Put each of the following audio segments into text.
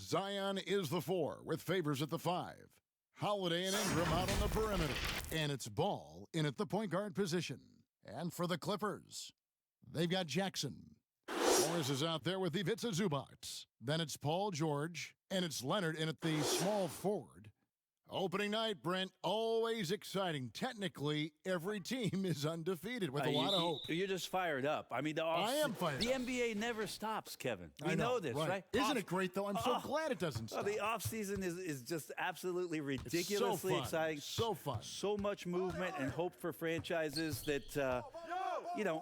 Zion is the 4 with Favors at the 5. Holiday and Ingram out on the perimeter. And it's Ball in at the point guard position. And for the Clippers, they've got Jackson. Morris is out there with Ivica Zubac. Then it's Paul George. And it's Leonard in at the small forward. Opening night, Brent, always exciting. Technically, every team is undefeated with a lot of hope. You're just fired up. I mean, I am fired the up. NBA never stops, Kevin. We know this, right? Isn't it great, though? I'm so glad it doesn't stop. The offseason is just absolutely ridiculously so exciting. So fun. So much movement and hope for franchises that,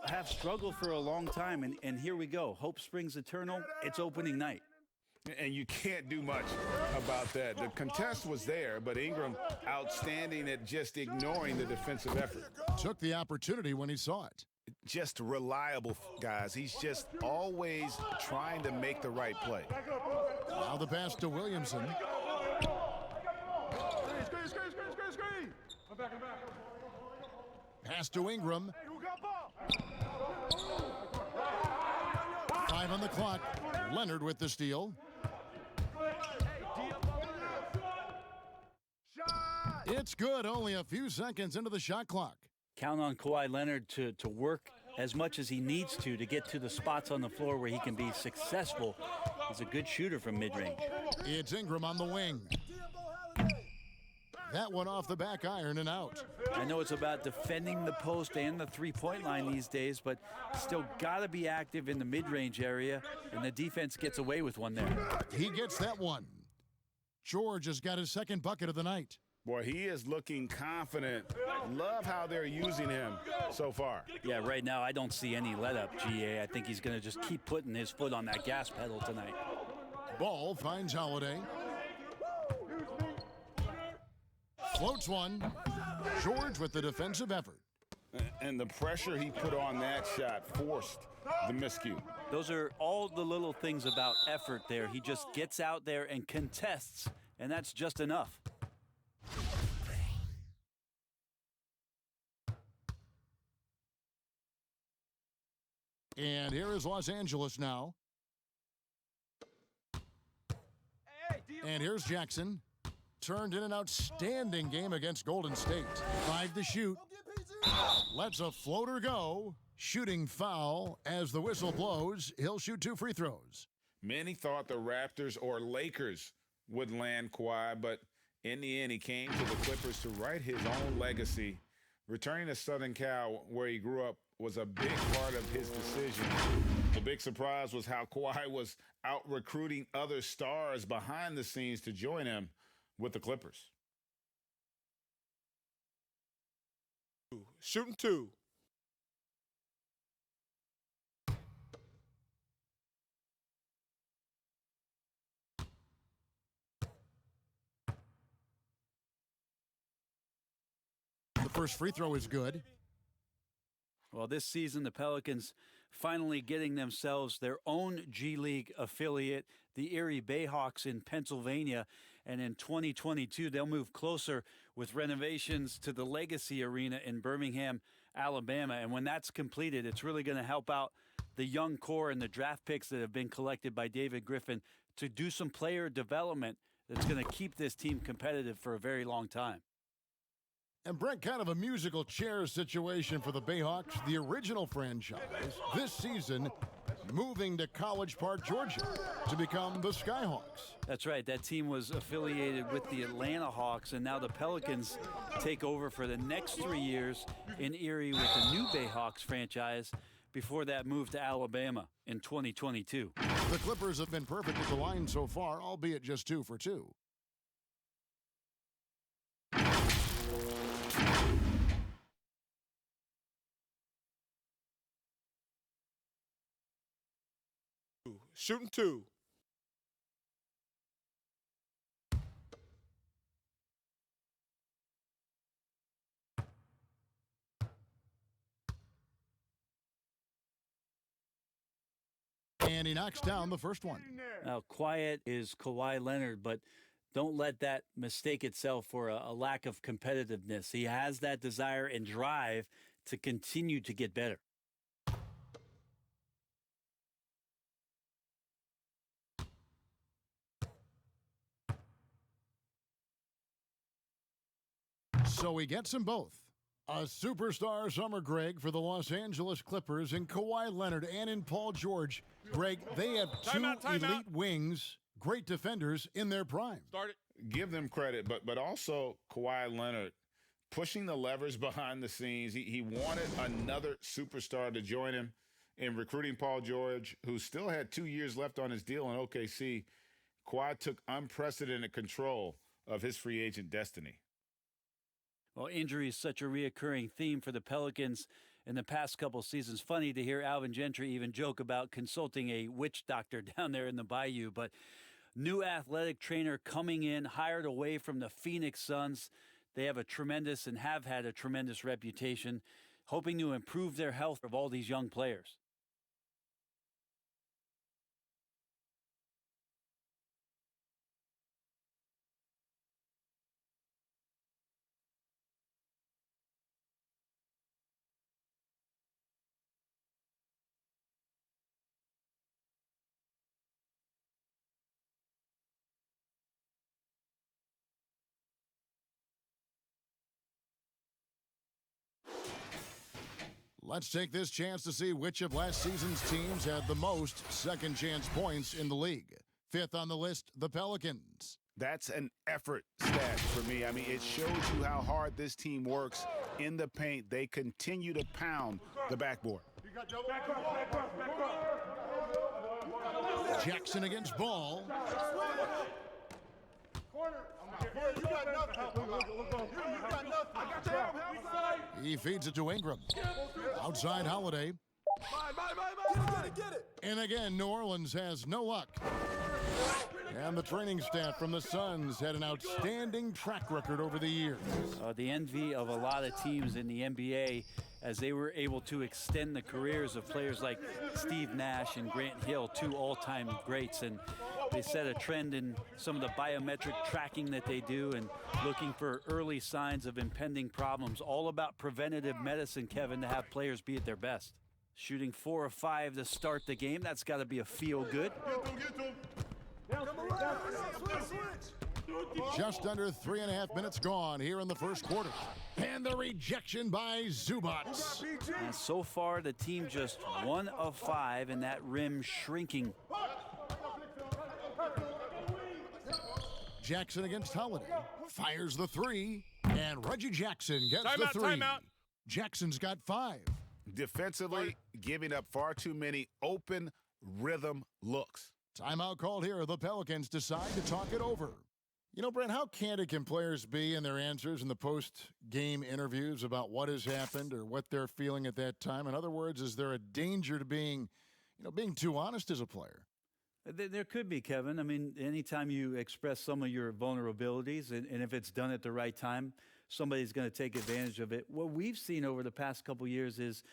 have struggled for a long time. And here we go. Hope springs eternal. It's opening night. And you can't do much about that. The contest was there, but Ingram outstanding at just ignoring the defensive effort. Took the opportunity when he saw it. Just reliable, guys. He's just always trying to make the right play. Now the pass to Williamson. Pass to Ingram. 5 on the clock. Leonard with the steal. It's good. Only a few seconds into the shot clock. Count on Kawhi Leonard to work as much as he needs to get to the spots on the floor where he can be successful. He's a good shooter from mid-range. It's Ingram on the wing. That one off the back iron and out. I know it's about defending the post and the three-point line these days, but still got to be active in the mid-range area, and the defense gets away with one there. He gets that one. George has got his second bucket of the night. Boy, he is looking confident. Love how they're using him so far. Yeah, right now I don't see any let-up, GA. I think he's going to just keep putting his foot on that gas pedal tonight. Ball finds Holiday. Floats one. George with the defensive effort. And the pressure he put on that shot forced the miscue. Those are all the little things about effort there. He just gets out there and contests, and that's just enough. And here is Los Angeles now. And here's Jackson. Turned in an outstanding game against Golden State. 5 to shoot. Lets a floater go. Shooting foul as the whistle blows. He'll shoot 2 free throws. Many thought the Raptors or Lakers would land Kawhi, but in the end, he came to the Clippers to write his own legacy. Returning to Southern Cal, where he grew up, was a big part of his decision. The big surprise was how Kawhi was out recruiting other stars behind the scenes to join him with the Clippers. Shooting 2. The first free throw is good. Well, this season, the Pelicans finally getting themselves their own G League affiliate, the Erie Bayhawks in Pennsylvania. And in 2022, they'll move closer with renovations to the Legacy Arena in Birmingham, Alabama. And when that's completed, it's really going to help out the young core and the draft picks that have been collected by David Griffin to do some player development that's going to keep this team competitive for a very long time. And Brent, kind of a musical chairs situation for the Bayhawks, the original franchise, this season moving to College Park, Georgia, to become the Skyhawks. That's right. That team was affiliated with the Atlanta Hawks, and now the Pelicans take over for the next 3 years in Erie with the new Bayhawks franchise before that move to Alabama in 2022. The Clippers have been perfect at the line so far, albeit just 2 for 2. Shooting 2. And he knocks down the first one. Now, quiet is Kawhi Leonard, but don't let that mistake itself for a lack of competitiveness. He has that desire and drive to continue to get better. So he gets them both. A superstar summer, Greg, for the Los Angeles Clippers in Kawhi Leonard and in Paul George. Greg, they have two elite wings, great defenders in their prime. Start it. Give them credit, but also Kawhi Leonard pushing the levers behind the scenes. He wanted another superstar to join him in recruiting Paul George, who still had 2 years left on his deal in OKC. Kawhi took unprecedented control of his free agent destiny. Well, injury is such a reoccurring theme for the Pelicans in the past couple seasons. Funny to hear Alvin Gentry even joke about consulting a witch doctor down there in the Bayou. But new athletic trainer coming in, hired away from the Phoenix Suns. They have a tremendous and have had a tremendous reputation, hoping to improve their health of all these young players. Let's take this chance to see which of last season's teams had the most second chance points in the league. Fifth on the list, the Pelicans. That's an effort stat for me. I mean, it shows you how hard this team works in the paint. They continue to pound the backboard. Jackson against Ball. He feeds it to Ingram. Outside Holiday. And again, New Orleans has no luck. And the training staff from the Suns had an outstanding track record over the years. The envy of a lot of teams in the NBA as they were able to extend the careers of players like Steve Nash and Grant Hill, two all-time greats. And they set a trend in some of the biometric tracking that they do and looking for early signs of impending problems. All about preventative medicine, Kevin, to have players be at their best. Shooting 4 of 5 to start the game. That's got to be a feel-good. Just under 3.5 minutes gone here in the first quarter. And the rejection by Zubac. And so far, the team just 1 of 5, and that rim shrinking. Jackson against Holiday. Fires the three. And Reggie Jackson gets the three. Timeout. Jackson's got 5. Defensively, giving up far too many open rhythm looks. Timeout called here. The Pelicans decide to talk it over. You know, Brent, how candid can players be in their answers in the post-game interviews about what has happened or what they're feeling at that time? In other words, is there a danger to being too honest as a player? There could be, Kevin. I mean, anytime you express some of your vulnerabilities, and if it's done at the right time, somebody's going to take advantage of it. What we've seen over the past couple years is,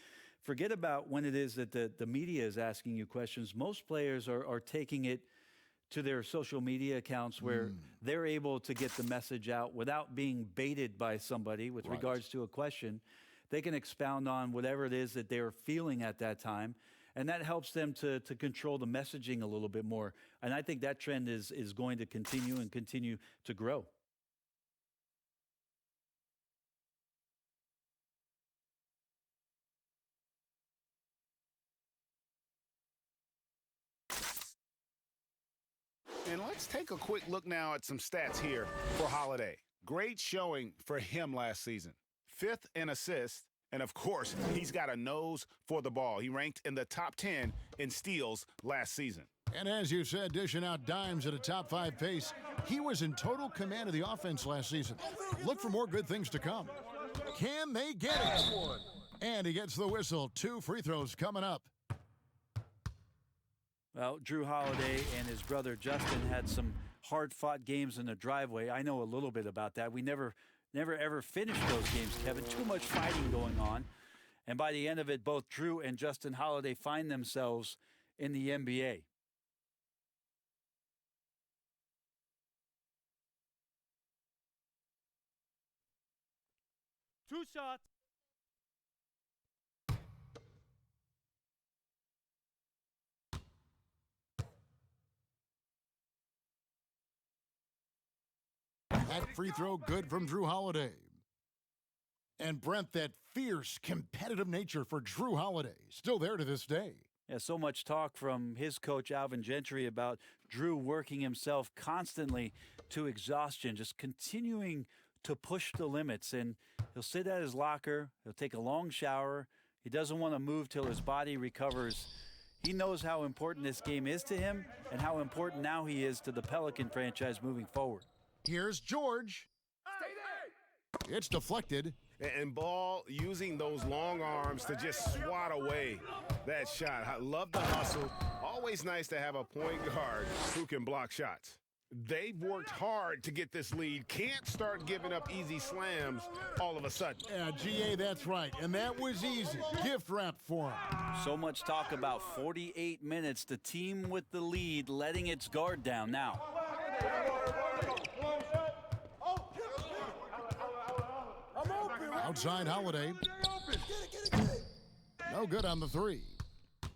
forget about when it is that the media is asking you questions. Most players are taking it to their social media accounts where they're able to get the message out without being baited by somebody with regards to a question. They can expound on whatever it is that they're feeling at that time, and that helps them to control the messaging a little bit more. And I think that trend is going to continue to grow. And let's take a quick look now at some stats here for Holiday. Great showing for him last season. 5th in assists, and of course, he's got a nose for the ball. He ranked in the top 10 in steals last season. And as you said, dishing out dimes at a top 5 pace, he was in total command of the offense last season. Look for more good things to come. Can they get it? And he gets the whistle. 2 free throws coming up. Well, Drew Holiday and his brother Justin had some hard-fought games in the driveway. I know a little bit about that. We never ever finished those games, Kevin. Too much fighting going on. And by the end of it, both Drew and Justin Holiday find themselves in the NBA. Two shots. That free throw good from Drew Holiday. And Brent, that fierce, competitive nature for Drew Holiday, still there to this day. Yeah, so much talk from his coach, Alvin Gentry, about Drew working himself constantly to exhaustion, just continuing to push the limits. And he'll sit at his locker, he'll take a long shower. He doesn't want to move till his body recovers. He knows how important this game is to him and how important now he is to the Pelican franchise moving forward. Here's George. It's deflected. And Ball using those long arms to just swat away that shot. I love the hustle. Always nice to have a point guard who can block shots. They've worked hard to get this lead. Can't start giving up easy slams all of a sudden. Yeah, GA, that's right. And that was easy. Gift wrap for him. So much talk about 48 minutes. The team with the lead letting its guard down now. Outside Holiday. No good on the three.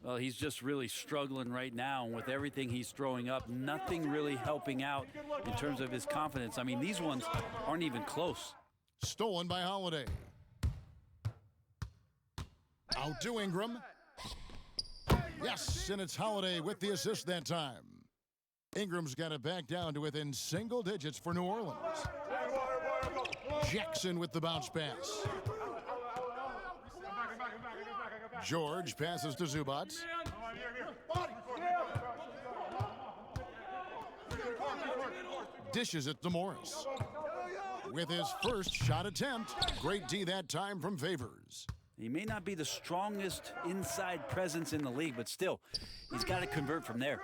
Well, he's just really struggling right now with everything he's throwing up. Nothing really helping out in terms of his confidence. I mean, these ones aren't even close. Stolen by Holiday. Out to Ingram. Yes, and it's Holiday with the assist that time. Ingram's got it back down to within single digits for New Orleans. Jackson with the bounce pass. George passes to Zubac. Dishes it to Morris. With his first shot attempt, great D that time from Favors. He may not be the strongest inside presence in the league, but still, he's got to convert from there.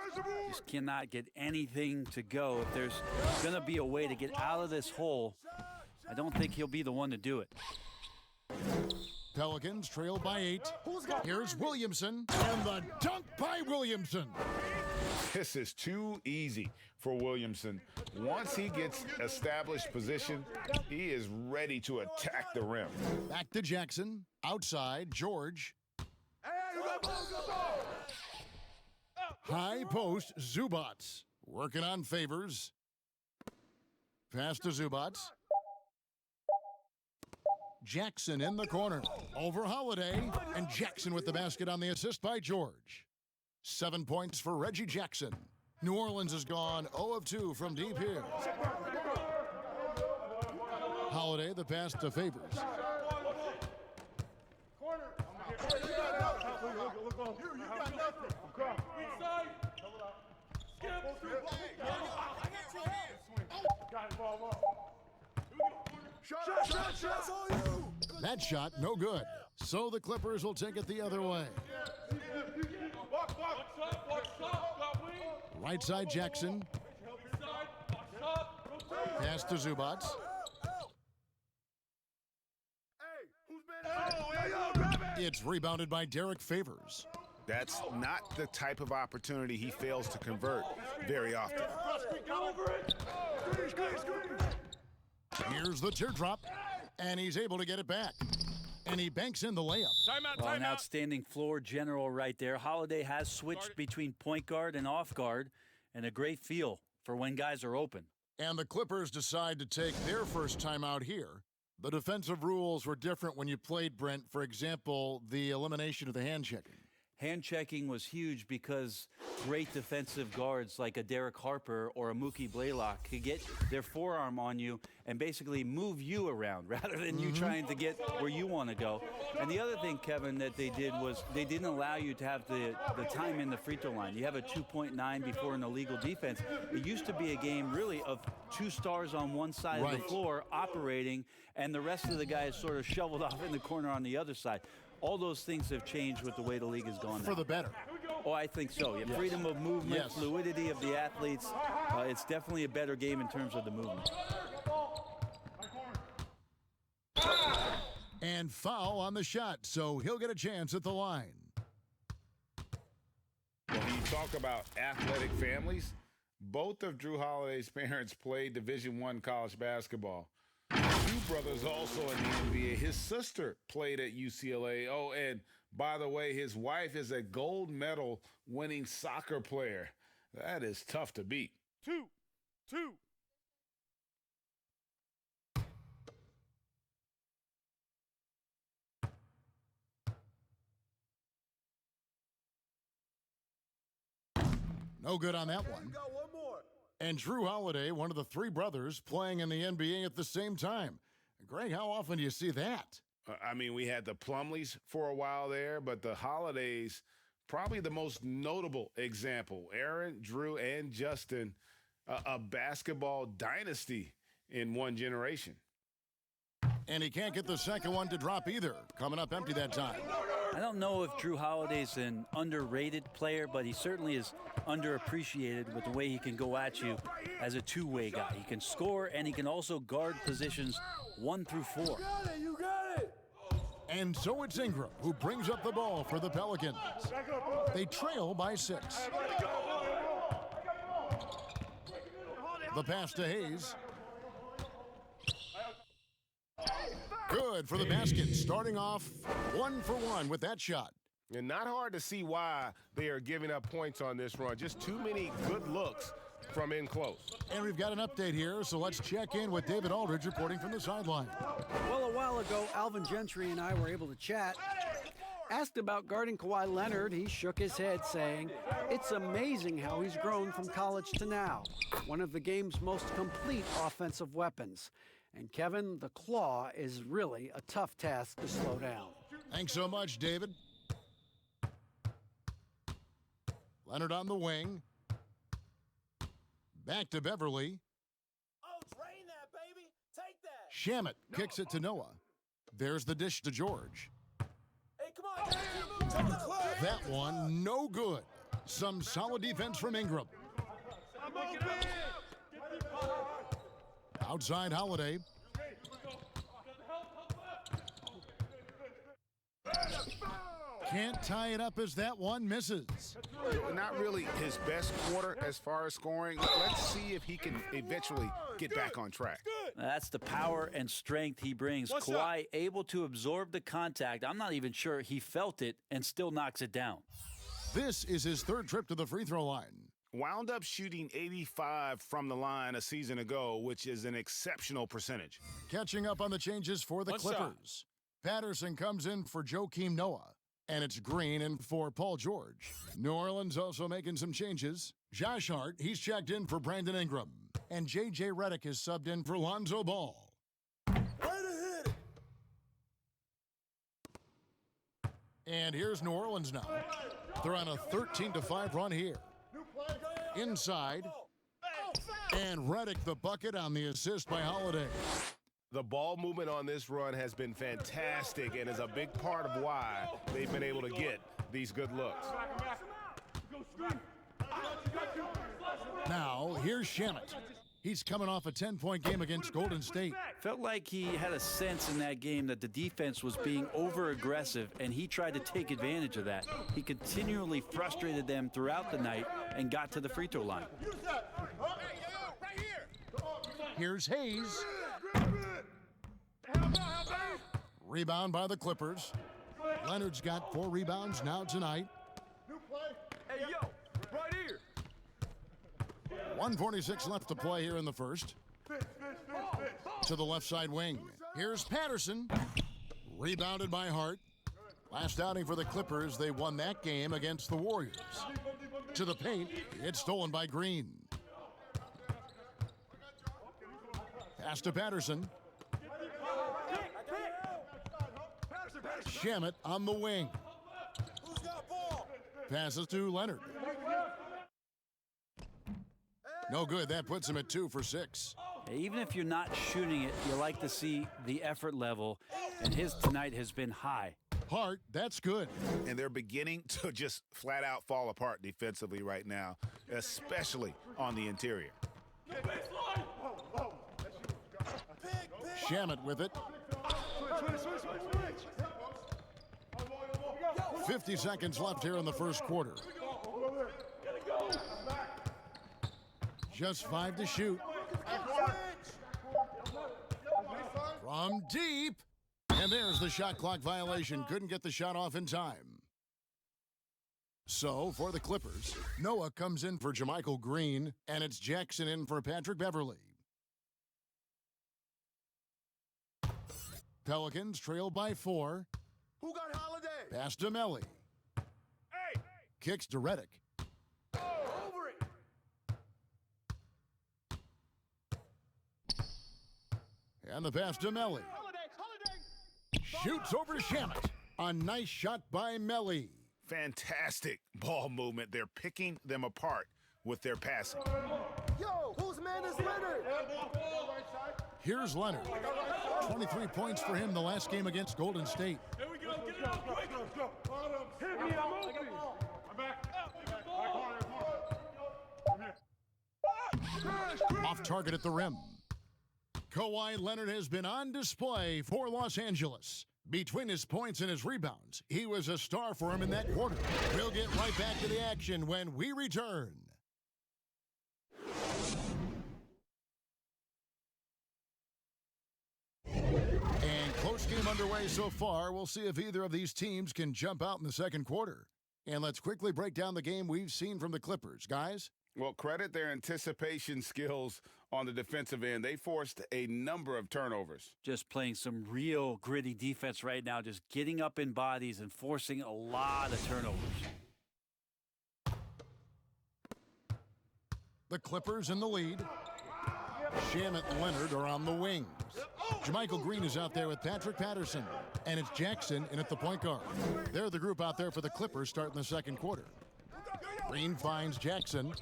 Just cannot get anything to go. If there's going to be a way to get out of this hole, I don't think he'll be the one to do it. Pelicans trail by 8. Here's Williamson, and the dunk by Williamson. This is too easy for Williamson. Once he gets established position, he is ready to attack the rim. Back to Jackson. Outside, George. High post, Zubac. Working on Favors. Pass to Zubac. Jackson in the corner. Over Holiday. And Jackson with the basket on the assist by George. 7 points for Reggie Jackson. New Orleans has gone 0 of 2 from deep here. Holiday, the pass to Favors. That shot, no good. So the Clippers will take it the other way. Right side Jackson. Pass to Zubac. It's rebounded by Derek Favors. That's not the type of opportunity he fails to convert very often. Here's the teardrop, and he's able to get it back. And he banks in the layup. Well, an outstanding floor general right there. Holiday has switched between point guard and off guard, and a great feel for when guys are open. And the Clippers decide to take their first time out here. The defensive rules were different when you played, Brent. For example, the elimination of the hand checking. Hand checking was huge because great defensive guards like a Derek Harper or a Mookie Blaylock could get their forearm on you and basically move you around rather than you trying to get where you want to go. And the other thing, Kevin, that they did was they didn't allow you to have the time in the free throw line. You have a 2.9 before an illegal defense. It used to be a game really of 2 stars on one side of the floor operating and the rest of the guys sort of shoveled off in the corner on the other side. All those things have changed with the way the league has gone now. For the better. Oh, I think so. Yeah, freedom of movement, fluidity of the athletes. It's definitely a better game in terms of the movement. And foul on the shot, so he'll get a chance at the line. When you talk about athletic families, both of Drew Holiday's parents played Division I college basketball. 2 brothers also in the NBA. His sister played at UCLA. Oh, and by the way, his wife is a gold medal winning soccer player. That is tough to beat. 2-2. No good on that one. And Drew Holiday, one of the three brothers playing in the NBA at the same time. Greg, how often do you see that? I mean, we had the Plumleys for a while there, but the Holidays, probably the most notable example. Aaron, Drew, and Justin, a basketball dynasty in one generation. And he can't get the second one to drop either. Coming up empty that time. I don't know if Drew Holiday's an underrated player, but he certainly is underappreciated with the way he can go at you as a two-way guy. He can score, and he can also guard positions 1 through 4. You got it. And so it's Ingram who brings up the ball for the Pelicans. They trail by 6. The pass to Hayes. Good for the basket, starting off 1 for 1 with that shot. And not hard to see why they are giving up points on this run. Just too many good looks from in close. And we've got an update here, so let's check in with David Aldridge reporting from the sideline. Well, a while ago, Alvin Gentry and I were able to chat. Asked about guarding Kawhi Leonard, he shook his head saying, "It's amazing how he's grown from college to now. One of the game's most complete offensive weapons. And Kevin, the claw is really a tough task to slow down." Thanks so much, David. Leonard on the wing. Back to Beverly. Oh, drain that, baby. Take that. Shamet kicks it to Noah. There's the dish to George. Hey, come on. Take the club. That one, no good. Some solid defense from Ingram. Outside Holiday. Can't tie it up as that one misses. Not really his best quarter as far as scoring. Let's see if he can eventually get back on track. That's the power and strength he brings. Kawhi able to absorb the contact. I'm not even sure he felt it and still knocks it down. This is his third trip to the free throw line. Wound up shooting 85 from the line a season ago, which is an exceptional percentage. Catching up on the changes for the Clippers. Patterson comes in for Joakim Noah. And it's Green in for Paul George. New Orleans also making some changes. Josh Hart, he's checked in for Brandon Ingram. And J.J. Redick is subbed in for Lonzo Ball. Way to hit it. And here's New Orleans now. They're on a 13-5 run here. Inside. And Redick the bucket on the assist by Holiday. The ball movement on this run has been fantastic and is a big part of why they've been able to get these good looks. Now, here's Shamet. He's coming off a 10-point game against Golden State. Felt like he had a sense in that game that the defense was being over-aggressive, and he tried to take advantage of that. He continually frustrated them throughout the night and got to the free throw line. Here's Hayes. Rebound by the Clippers. Leonard's got 4 rebounds now tonight. Hey, yo, right here. 1:46 left to play here in the first. To the left side wing. Here's Patterson. Rebounded by Hart. Last outing for the Clippers, they won that game against the Warriors. To the paint, it's stolen by Green. Pass to Patterson. Shamet on the wing. Passes to Leonard. No good. That puts him at 2 for 6. Even if you're not shooting it, you like to see the effort level, and his tonight has been high. Hart, that's good. And they're beginning to just flat out fall apart defensively right now, especially on the interior. Shamet with it. 50 seconds left here in the first quarter. Just 5 to shoot. From deep. And there's the shot clock violation. Couldn't get the shot off in time. So, for the Clippers, Noah comes in for Jermichael Green, and it's Jackson in for Patrick Beverly. Pelicans trail by 4. Who got Holiday? Pass to Melly. Hey. Kicks to Redick. Over it. And the pass to Melly. Shoots over to Shamet. A nice shot by Melly. Fantastic ball movement. They're picking them apart with their passing. Yo, whose man is Leonard? Here's Leonard. 23 points for him the last game against Golden State. Here we go, get it out quick. Hit me, I'm open. I'm back. Off target at the rim. Kawhi Leonard has been on display for Los Angeles. Between his points and his rebounds, he was a star for him in that quarter. We'll get right back to the action when we return. And close game underway so far. We'll see if either of these teams can jump out in the second quarter. And let's quickly break down the game we've seen from the Clippers. Guys? Well, credit their anticipation skills on the defensive end. They forced a number of turnovers. Just playing some real gritty defense right now, just getting up in bodies and forcing a lot of turnovers. The Clippers in the lead. Shamet and Leonard are on the wings. Jermichael Green is out there with Patrick Patterson. And it's Jackson in at the point guard. They're the group out there for the Clippers starting the second quarter. Green finds Jackson.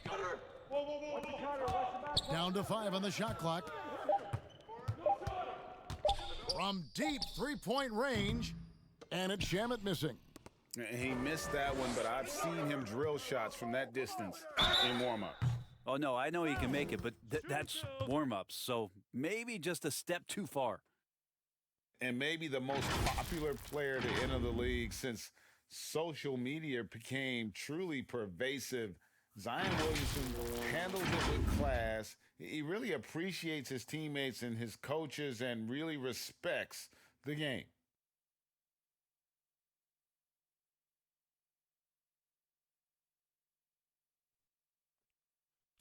Down to 5 on the shot clock. From deep three-point range. And it's Shamet missing. He missed that one, but I've seen him drill shots from that distance in warm-ups. Oh, no, I know he can make it, but that's warm-ups, so maybe just a step too far. And maybe the most popular player to enter the league since social media became truly pervasive. Zion Williamson handles it with class. He really appreciates his teammates and his coaches and really respects the game.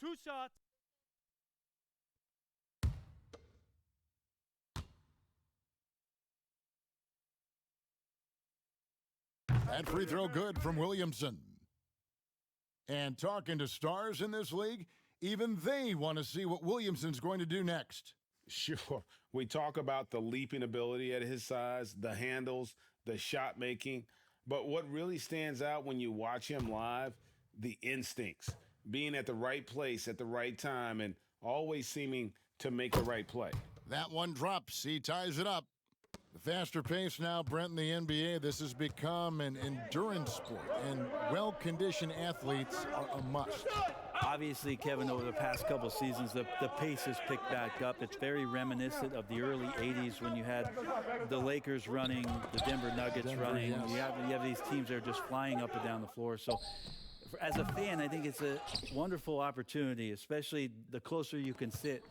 Two shots. That free throw good from Williamson. And talking to stars in this league, even they want to see what Williamson's going to do next. Sure. We talk about the leaping ability at his size, the handles, the shot making. But what really stands out when you watch him live, the instincts. Being at the right place at the right time and always seeming to make the right play. That one drops. He ties it up. The faster pace now, Brent, in the NBA, this has become an endurance sport, and well-conditioned athletes are a must. Obviously, Kevin, over the past couple seasons, the pace has picked back up. It's very reminiscent of the early 80s when you had the Lakers running, the Denver Nuggets running. Yes. You have these teams that are just flying up and down the floor. So as a fan, I think it's a wonderful opportunity, especially the closer you can sit,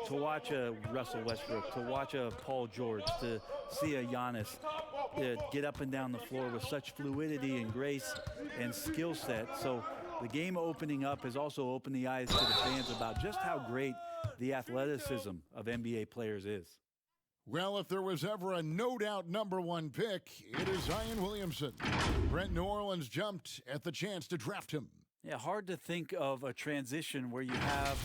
to watch a Russell Westbrook, to watch a Paul George, to see a Giannis get up and down the floor with such fluidity and grace and skill set. So the game opening up has also opened the eyes to the fans about just how great the athleticism of NBA players is. Well, if there was ever a no-doubt number one pick, it is Zion Williamson. Brent, New Orleans jumped at the chance to draft him. Yeah, hard to think of a transition where you have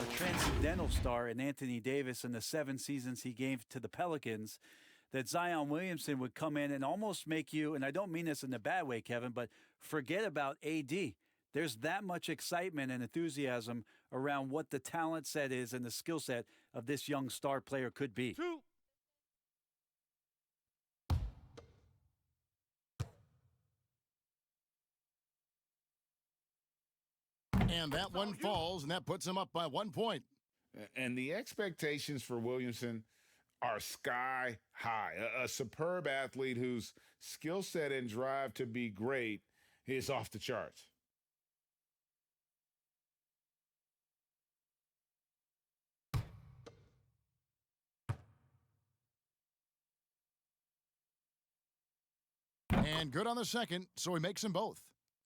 a transcendental star in Anthony Davis in the 7 seasons he gave to the Pelicans, that Zion Williamson would come in and almost make you, and I don't mean this in a bad way, Kevin, but forget about AD. There's that much excitement and enthusiasm around what the talent set is and the skill set of this young star player could be. And that one falls, and that puts him up by 1 point. And the expectations for Williamson are sky high. A superb athlete whose skill set and drive to be great is off the charts. And good on the second, so he makes them both.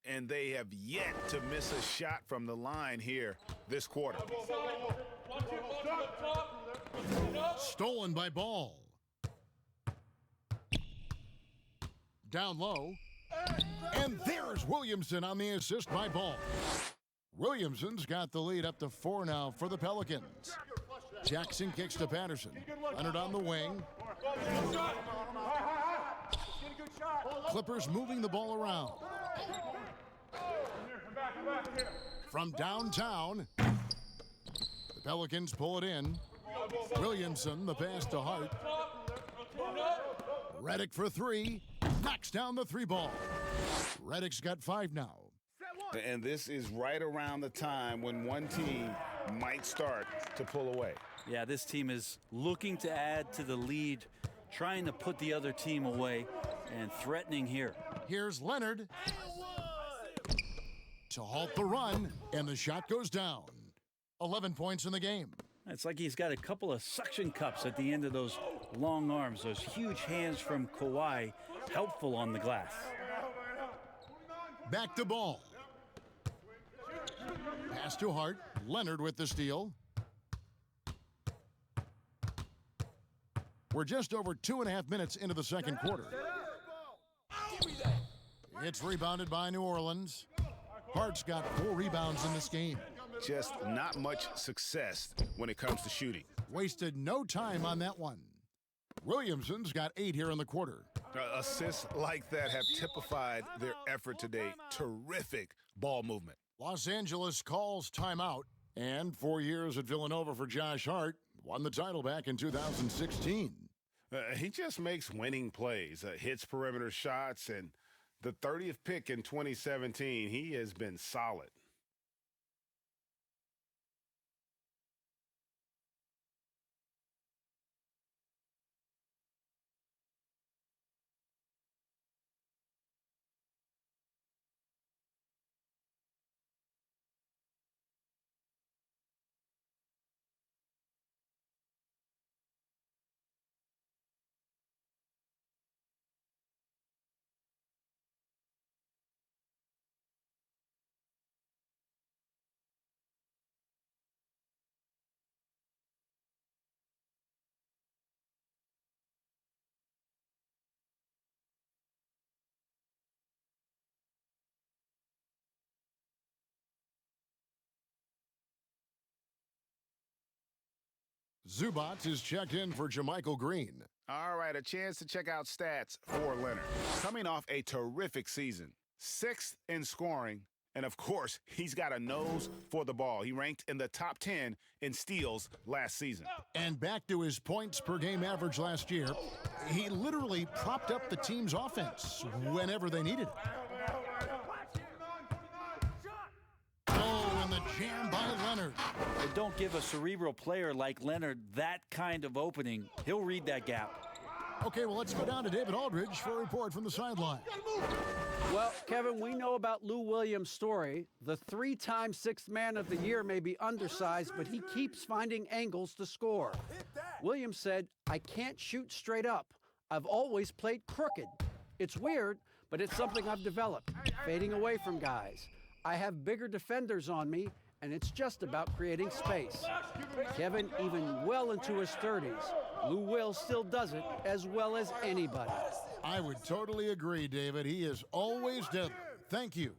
And they have yet to miss a shot from the line here this quarter. Stolen by Ball. Down low. And there's Williamson on the assist by Ball. Williamson's got the lead up to 4 now for the Pelicans. Jackson kicks to Patterson. Leonard on the wing. Clippers moving the ball around. From downtown, the Pelicans pull it in. Williamson, the pass to Hart. Redick for three. Knocks down the three ball. Redick's got 5 now. And this is right around the time when one team might start to pull away. Yeah, this team is looking to add to the lead, trying to put the other team away, and threatening here. Here's Leonard to halt the run, and the shot goes down. 11 points in the game. It's like he's got a couple of suction cups at the end of those long arms, those huge hands from Kawhi, helpful on the glass. Back to ball. Pass to Hart. Leonard with the steal. We're just over 2.5 minutes into the second quarter. It's rebounded by New Orleans. Hart's got 4 rebounds in this game. Just not much success when it comes to shooting. Wasted no time on that one. Williamson's got 8 here in the quarter. Assists like that have typified their effort today. Terrific ball movement. Los Angeles calls timeout. And 4 years at Villanova for Josh Hart. Won the title back in 2016. He just makes winning plays, hits perimeter shots, and the 30th pick in 2017, he has been solid. Zubac is checked in for Jermichael Green. All right, a chance to check out stats for Leonard. Coming off a terrific season, 6th in scoring, and of course, he's got a nose for the ball. He ranked in the top 10 in steals last season. And back to his points per game average last year, he literally propped up the team's offense whenever they needed it. Oh, and the jam by Leonard. They don't give a cerebral player like Leonard that kind of opening. He'll read that gap. Okay, well, let's go down to David Aldridge for a report from the sideline. Well, Kevin, we know about Lou Williams' story. The 3-time Sixth Man of the Year may be undersized, but he keeps finding angles to score. Williams said, "I can't shoot straight up. I've always played crooked. It's weird, but it's something I've developed, fading away from guys. I have bigger defenders on me, and it's just about creating space." Kevin, even well into his 30s, Lou Will still does it as well as anybody. I would totally agree, David. He is always deadly. Thank you.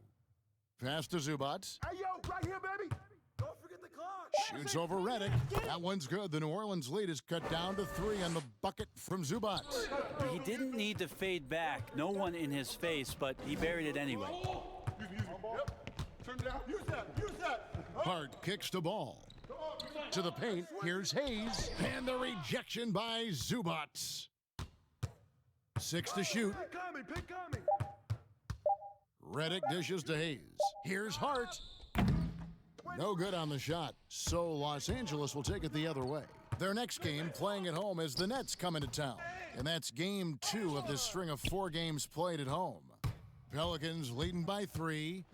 Pass to Zubac. Hey, yo, right here, baby. Don't forget the clock. Shoots over Redick. That one's good. The New Orleans lead is cut down to 3 on the bucket from Zubac. He didn't need to fade back. No one in his face, but he buried it anyway. Turn down. Use that. Hart kicks the ball. To the paint, here's Hayes. And the rejection by Zubac. 6 to shoot. Pick coming. Redick dishes to Hayes. Here's Hart. No good on the shot. So Los Angeles will take it the other way. Their next game, playing at home, as the Nets come into town. And that's game 2 of this string of 4 games played at home. Pelicans leading by 3.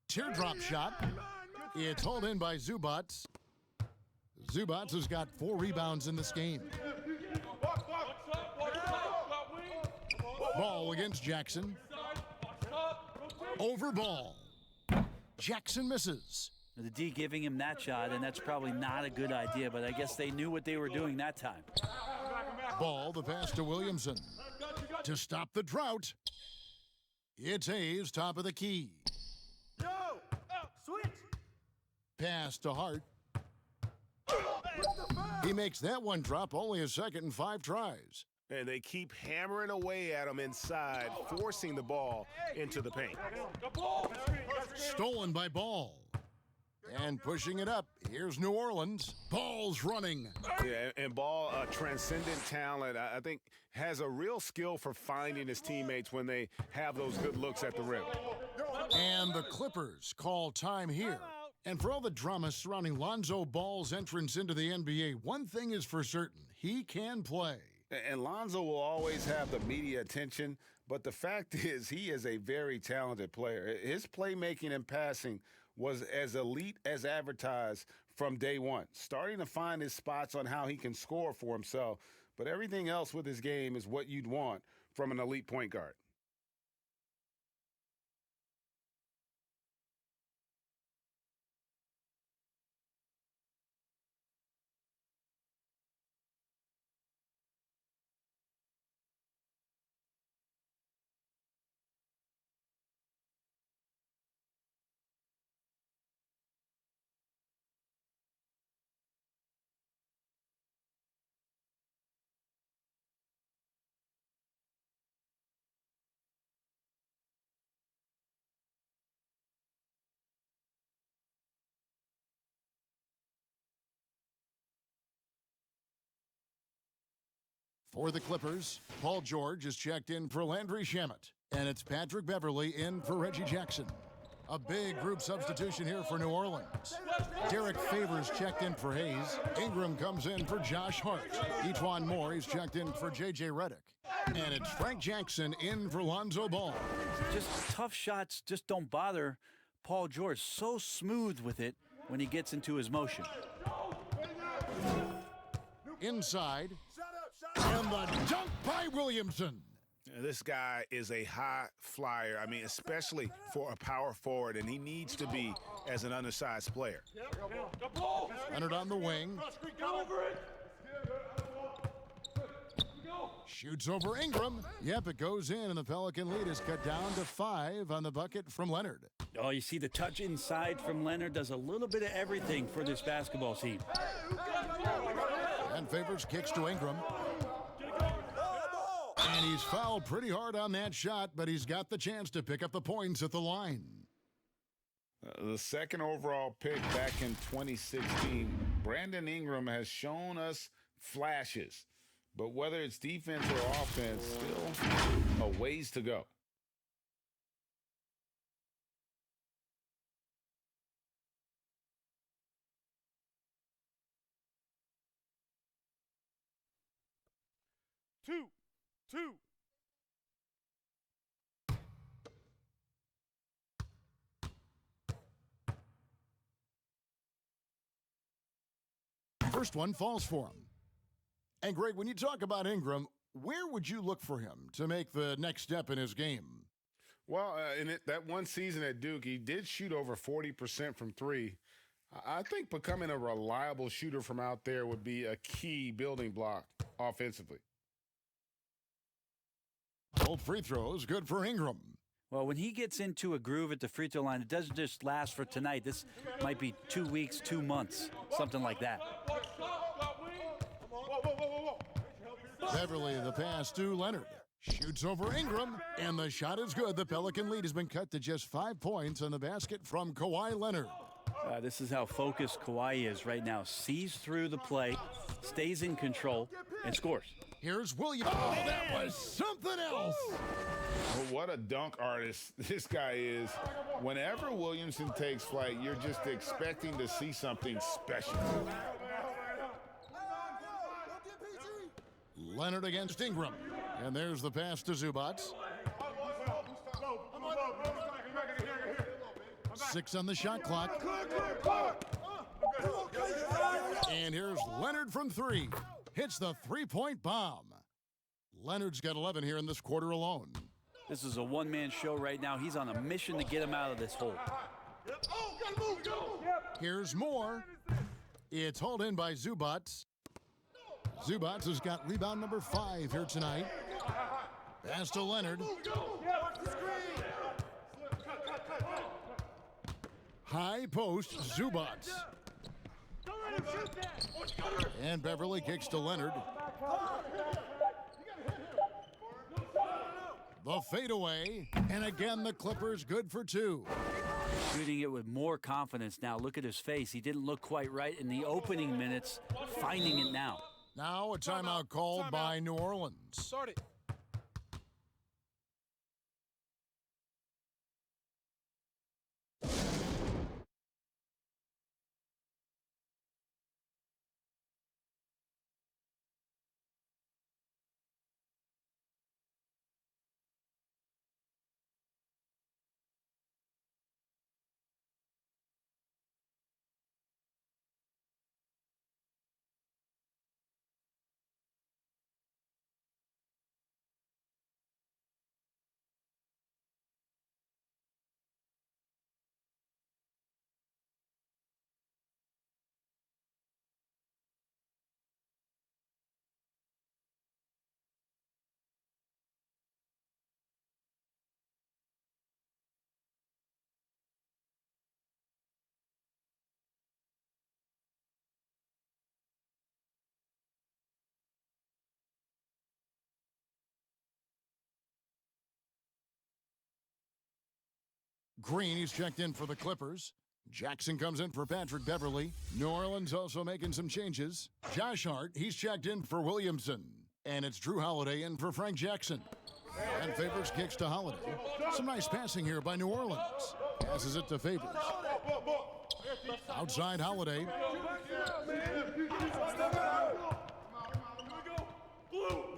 Teardrop shot. It's hauled in by Zubac. Zubac has got 4 rebounds in this game. Ball against Jackson. Over ball. Jackson misses. The D giving him that shot, and that's probably not a good idea, but I guess they knew what they were doing that time. Ball, the pass to Williamson. To stop the drought, it's Hayes, top of the key. Pass to Hart. He makes that one drop, only a second and 5 tries. And they keep hammering away at him inside, forcing the ball into the paint. Stolen by Ball. And pushing it up, here's New Orleans. Ball's running. Yeah, and Ball, a transcendent talent, I think has a real skill for finding his teammates when they have those good looks at the rim. And the Clippers call time here. And for all the drama surrounding Lonzo Ball's entrance into the NBA, one thing is for certain, he can play. And Lonzo will always have the media attention, but the fact is he is a very talented player. His playmaking and passing was as elite as advertised from day one, starting to find his spots on how he can score for himself. But everything else with his game is what you'd want from an elite point guard. For the Clippers, Paul George is checked in for Landry Shamet. And it's Patrick Beverley in for Reggie Jackson. A big group substitution here for New Orleans. Derek Favors checked in for Hayes. Ingram comes in for Josh Hart. Etuan Moore is checked in for J.J. Redick. And it's Frank Jackson in for Lonzo Ball. Just tough shots just don't bother Paul George. So smooth with it when he gets into his motion. Inside. And the dunk by Williamson. This guy is a high flyer. I mean, especially for a power forward, and he needs to be as an undersized player. Leonard on the wing. Shoots over Ingram. Yep, it goes in, and the Pelican lead is cut down to 5 on the bucket from Leonard. Oh, you see the touch inside from Leonard does a little bit of everything for this basketball team. And Favors kicks to Ingram. And he's fouled pretty hard on that shot, but he's got the chance to pick up the points at the line. The second overall pick back in 2016, Brandon Ingram has shown us flashes. But whether it's defense or offense, still a ways to go. Two. First one falls for him. And Greg, when you talk about Ingram, where would you look for him to make the next step in his game? Well, that one season at Duke, he did shoot over 40% from three. I think becoming a reliable shooter from out there would be a key building block offensively. Both free throws, good for Ingram. Well, when he gets into a groove at the free throw line, it doesn't just last for tonight. This might be 2 weeks, 2 months, something like that. Beverly, the pass to Leonard. Shoots over Ingram, and the shot is good. The Pelican lead has been cut to just 5 points on the basket from Kawhi Leonard. This is how focused Kawhi is right now. Sees through the play, stays in control, and scores. Here's Williamson. Oh, that was something else. Well, what a dunk artist this guy is. Whenever Williamson takes flight, you're just expecting to see something special. Leonard against Ingram. And there's the pass to Zubac. 6 on the shot clock. And here's Leonard from 3. Hits the three-point bomb. Leonard's got 11 here in this quarter alone. This is a one-man show right now. He's on a mission to get him out of this hole. Here's more. It's hauled in by Zubac. Zubac has got rebound number 5 here tonight. Pass to Leonard. High post, Zubats. And Beverly kicks to Leonard. The fadeaway, and again the Clippers good for two. Shooting it with more confidence now. Look at his face. He didn't look quite right in the opening minutes. Finding it now. Now a timeout called by New Orleans. Start it. Green, he's checked in for the Clippers. Jackson comes in for Patrick Beverly. New Orleans also making some changes. Josh Hart, he's checked in for Williamson. And it's Drew Holiday in for Frank Jackson. And Favors kicks to Holiday. Some nice passing here by New Orleans. Passes it to Favors. Outside Holiday.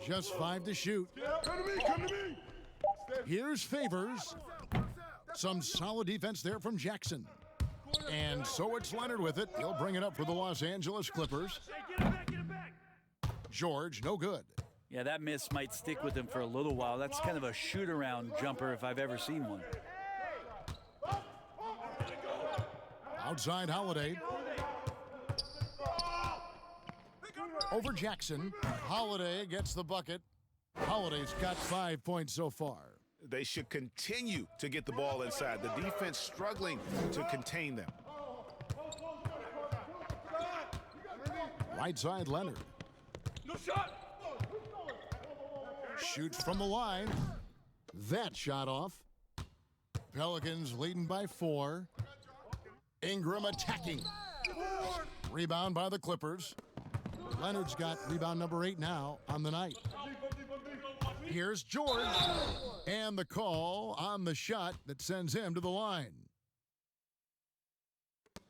Just 5 to shoot. Here's Favors. Some solid defense there from Jackson. And so it's Leonard with it. He'll bring it up for the Los Angeles Clippers. George, no good. Yeah, that miss might stick with him for a little while. That's kind of a shoot-around jumper if I've ever seen one. Outside Holiday. Over Jackson. Holiday gets the bucket. Holiday's got 5 points so far. They should continue to get the ball inside. The defense struggling to contain them. Right side, Leonard. No shot. Shoots from the line. That shot off. Pelicans leading by 4. Ingram attacking. Rebound by the Clippers. Leonard's got rebound number 8 now on the night. Here's George. And the call on the shot that sends him to the line.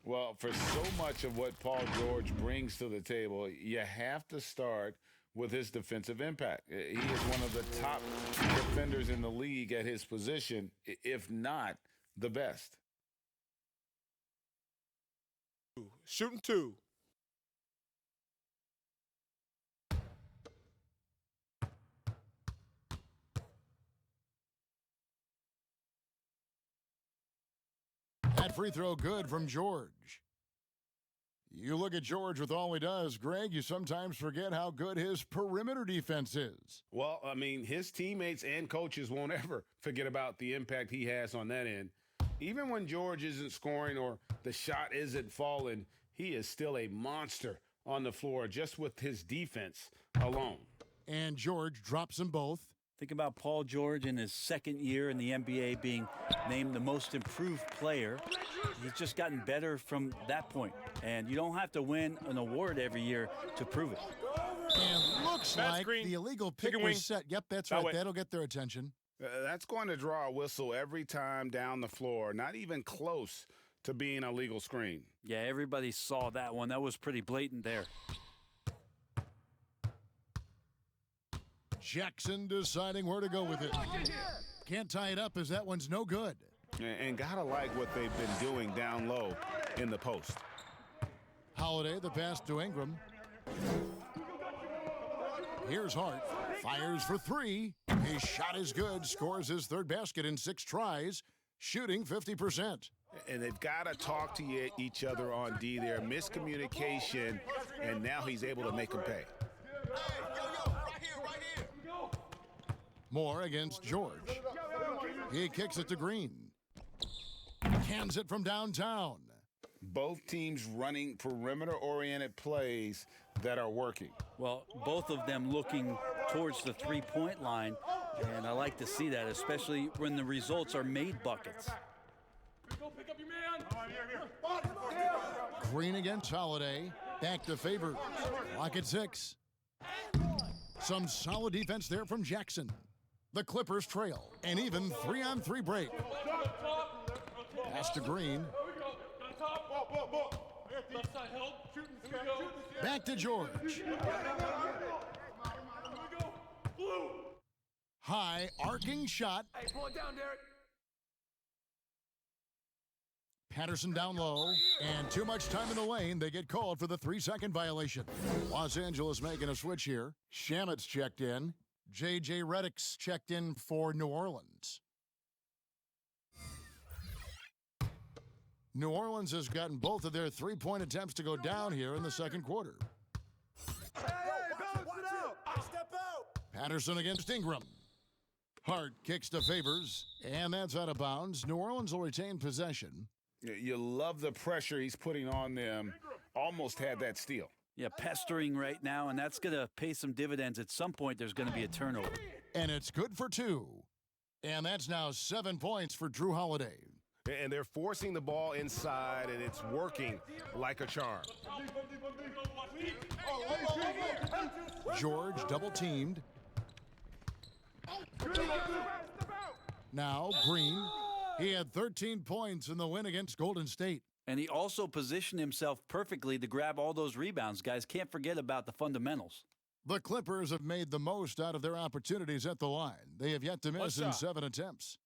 Well, for so much of what Paul George brings to the table, you have to start with his defensive impact. He is one of the top defenders in the league at his position, if not the best. Shooting 2. That free throw good from George. You look at George with all he does, Greg, you sometimes forget how good his perimeter defense is. Well, I mean, his teammates and coaches won't ever forget about the impact he has on that end. Even when George isn't scoring or the shot isn't falling, he is still a monster on the floor just with his defense alone. And George drops them both. Think about Paul George in his second year in the NBA being named the most improved player. He's just gotten better from that point. And you don't have to win an award every year to prove it. And looks Matt like Screen. the illegal pick Chicken was wing. set. Yep, that's That right. way. That'll get their attention. That's going to draw a whistle every time down the floor. Not even close to being a legal screen. Yeah, everybody saw that one. That was pretty blatant there. Jackson deciding where to go with it. Can't tie it up as that one's no good. And gotta like what they've been doing down low in the post. Holiday, the pass to Ingram. Here's Hart. Fires for 3. His shot is good. Scores his third basket in 6 tries. Shooting 50%. And they've got to talk to each other on D there. Miscommunication, and now he's able to make them pay. Moore against George. He kicks it to Green. Hands it from downtown. Both teams running perimeter-oriented plays that are working. Well, both of them looking towards the three-point line, and I like to see that, especially when the results are made buckets. Pick up your man. Green against Holiday. Back to Favors. Lock at 6. Some solid defense there from Jackson. The Clippers trail. An even 3-on-3 break. Pass to Green. Back to George. High arcing shot. Hey, pull it down, Derek. Patterson down low, and too much time in the lane. They get called for the 3-second violation. Los Angeles making a switch here. Shamit's checked in. J.J. Redick's checked in for New Orleans. New Orleans has gotten both of their three-point attempts to go down here in the second quarter. Patterson against Ingram. Hart kicks to Favors, and that's out of bounds. New Orleans will retain possession. You love the pressure he's putting on them. Almost had that steal. Yeah, pestering right now, and that's going to pay some dividends. At some point, there's going to be a turnover. And it's good for 2. And that's now 7 points for Drew Holiday. And they're forcing the ball inside, and it's working like a charm. George double-teamed. Now Green. He had 13 points in the win against Golden State. And he also positioned himself perfectly to grab all those rebounds. Guys, can't forget about the fundamentals. The Clippers have made the most out of their opportunities at the line. They have yet to miss in 7 attempts.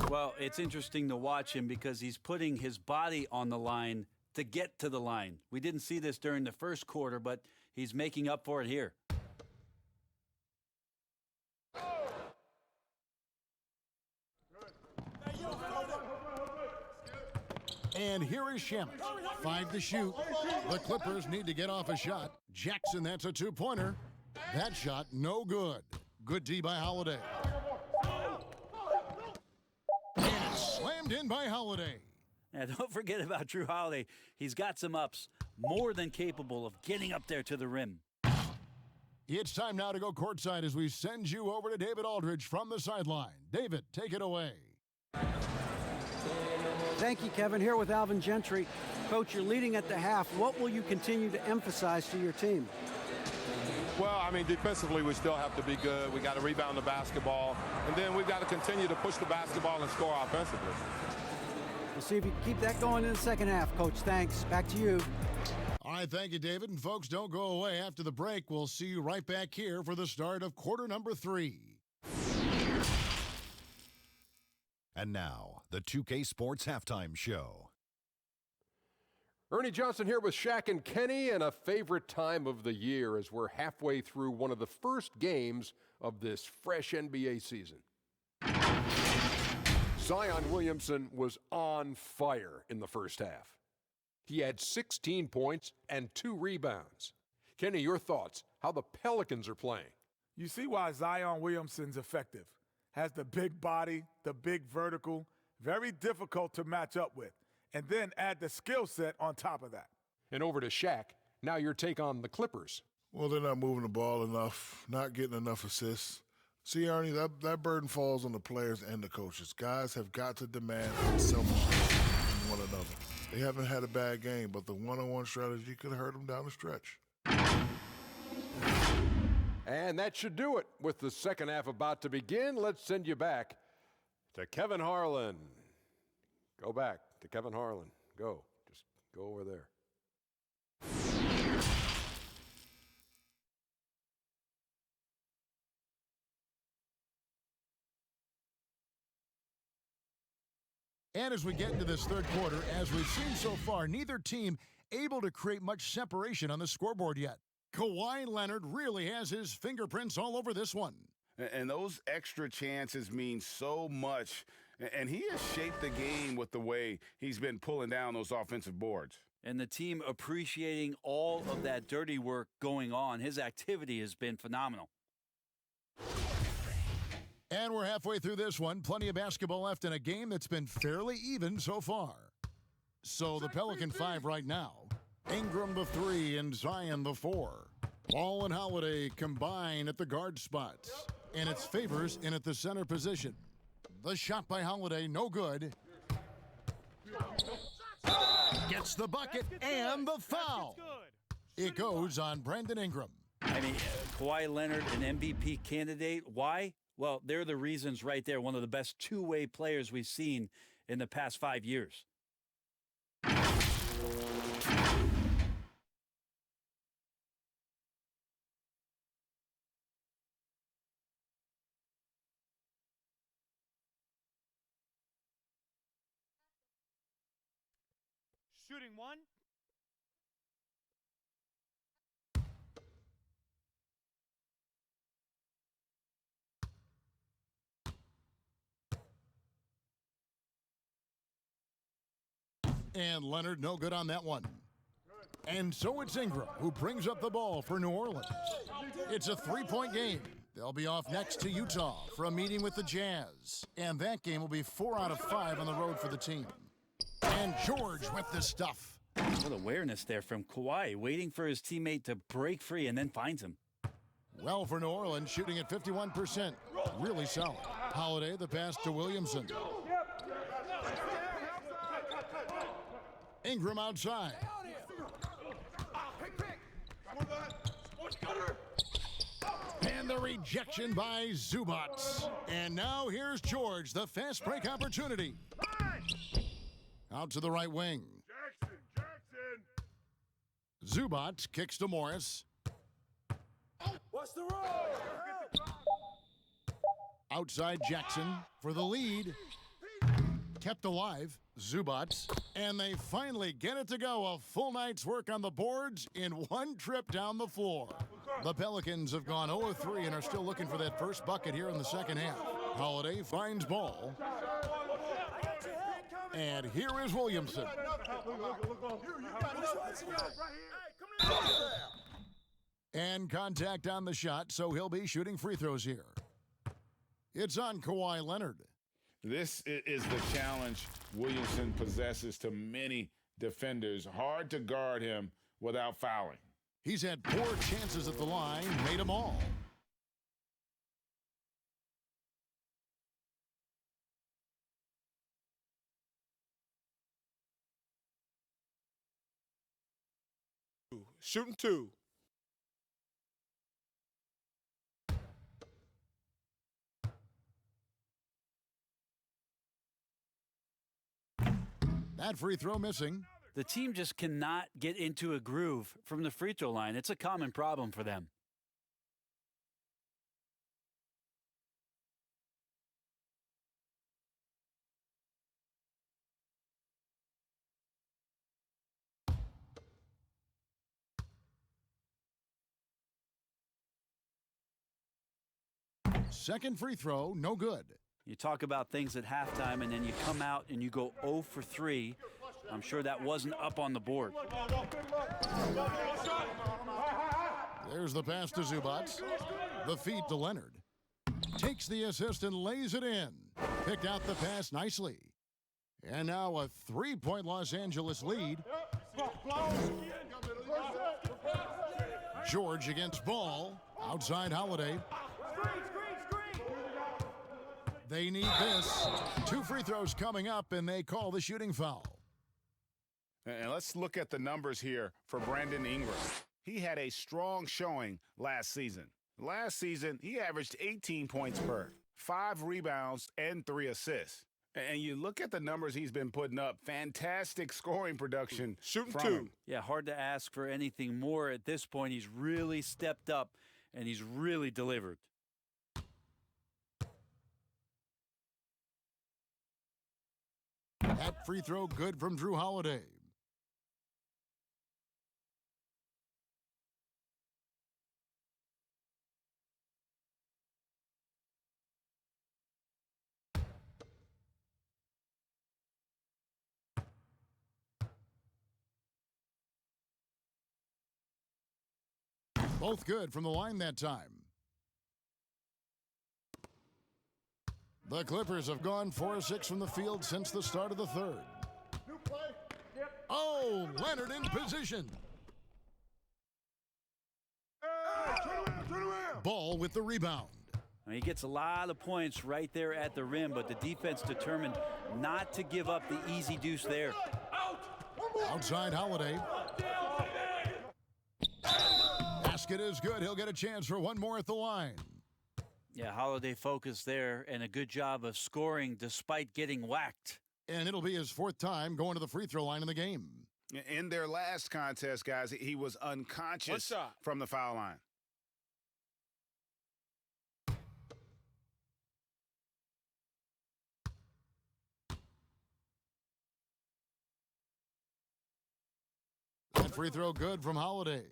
Well, it's interesting to watch him because he's putting his body on the line to get to the line. We didn't see this during the first quarter, but he's making up for it here. And here is Shamet. 5 to shoot. The Clippers need to get off a shot. Jackson, that's a 2-pointer. That shot, no good. Good D by Holiday. And it's slammed in by Holiday. Now, don't forget about Drew Holiday. He's got some ups, more than capable of getting up there to the rim. It's time now to go courtside as we send you over to David Aldridge from the sideline. David, take it away. Thank you, Kevin. Here with Alvin Gentry. Coach, you're leading at the half. What will you continue to emphasize to your team? Well, I mean, defensively, we still have to be good. We got to rebound the basketball. And then we've got to continue to push the basketball and score offensively. We'll see if you can keep that going in the second half, Coach. Thanks. Back to you. All right, thank you, David. And folks, don't go away. After the break, we'll see you right back here for the start of quarter number 3. And now, the 2K Sports Halftime Show. Ernie Johnson here with Shaq and Kenny, and a favorite time of the year as we're halfway through one of the first games of this fresh NBA season. Zion Williamson was on fire in the first half. He had 16 points and 2 rebounds. Kenny, your thoughts, how the Pelicans are playing? You see why Zion Williamson's effective. Has the big body, the big vertical, very difficult to match up with. And then add the skill set on top of that. And over to Shaq. Now your take on the Clippers. Well, they're not moving the ball enough, not getting enough assists. See, Ernie, that burden falls on the players and the coaches. Guys have got to demand selfishness from one another. They haven't had a bad game, but the one-on-one strategy could have hurt them down the stretch. And that should do it. With the second half about to begin, let's send you back to Kevin Harlan. Go back to Kevin Harlan. Go. Just go over there. And as we get into this third quarter, as we've seen so far, neither team able to create much separation on the scoreboard yet. Kawhi Leonard really has his fingerprints all over this one. And those extra chances mean so much. And he has shaped the game with the way he's been pulling down those offensive boards. And the team appreciating all of that dirty work going on. His activity has been phenomenal. And we're halfway through this one. Plenty of basketball left in a game that's been fairly even so far. So the Pelican 5 right now. Ingram the 3 and Zion the 4. Ball and Holiday combine at the guard spots. And it's Favors in at the center position. The shot by Holiday, no good. Gets the bucket and the foul. It goes on Brandon Ingram. I mean, Kawhi Leonard, an MVP candidate. Why? Well, they're the reasons right there. One of the best two-way players we've seen in the past 5 years. Shooting one. And Leonard no good on that one. And so it's Ingram who brings up the ball for New Orleans. It's a three-point game. They'll be off next to Utah for a meeting with the Jazz. And that game will be 4 out of 5 on the road for the team. And George with the stuff. What awareness there from Kawhi, waiting for his teammate to break free and then finds him. Well, for New Orleans, shooting at 51%. Really solid. Holiday, the pass to Williamson. Ingram outside. And the rejection by Zubac. And now here's George, the fast break opportunity. Out to the right wing. Zubac kicks to Morris. What's the roll? Outside Jackson for the lead. Kept alive, Zubac. And they finally get it to go. A full night's work on the boards in one trip down the floor. The Pelicans have gone 0-3 and are still looking for that first bucket here in the second half. Holiday finds ball. And here is Williamson. And contact on the shot, so he'll be shooting free throws here. It's on Kawhi Leonard. This is the challenge Williamson possesses to many defenders. Hard to guard him without fouling. He's had 4 chances at the line, made them all. Shooting 2. That free throw missing. The team just cannot get into a groove from the free throw line. It's a common problem for them. Second free throw, no good. You talk about things at halftime, and then you come out and you go 0 for 3. I'm sure that wasn't up on the board. There's the pass to Zubac. The feed to Leonard. Takes the assist and lays it in. Picked out the pass nicely. And now a 3-point Los Angeles lead. George against Ball. Outside Holiday. They need this. 2 free throws coming up, and they call the shooting foul. And let's look at the numbers here for Brandon Ingram. He had a strong showing last season. Last season, he averaged 18 points per, 5 rebounds, and 3 assists. And you look at the numbers he's been putting up, fantastic scoring production. Shooting from 2. him. Yeah, hard to ask for anything more at this point. He's really stepped up, and he's really delivered. That free throw good from Drew Holiday. Both good from the line that time. The Clippers have gone 4-6 from the field since the start of the third. Oh, Leonard in position. Ball with the rebound. He gets a lot of points right there at the rim, but the defense determined not to give up the easy deuce there. Outside Holiday. Basket is good. He'll get a chance for one more at the line. Yeah, Holiday focused there and a good job of scoring despite getting whacked. And it'll be his fourth time going to the free throw line in the game. In their last contest, guys, he was unconscious from the foul line. That free throw good from Holiday.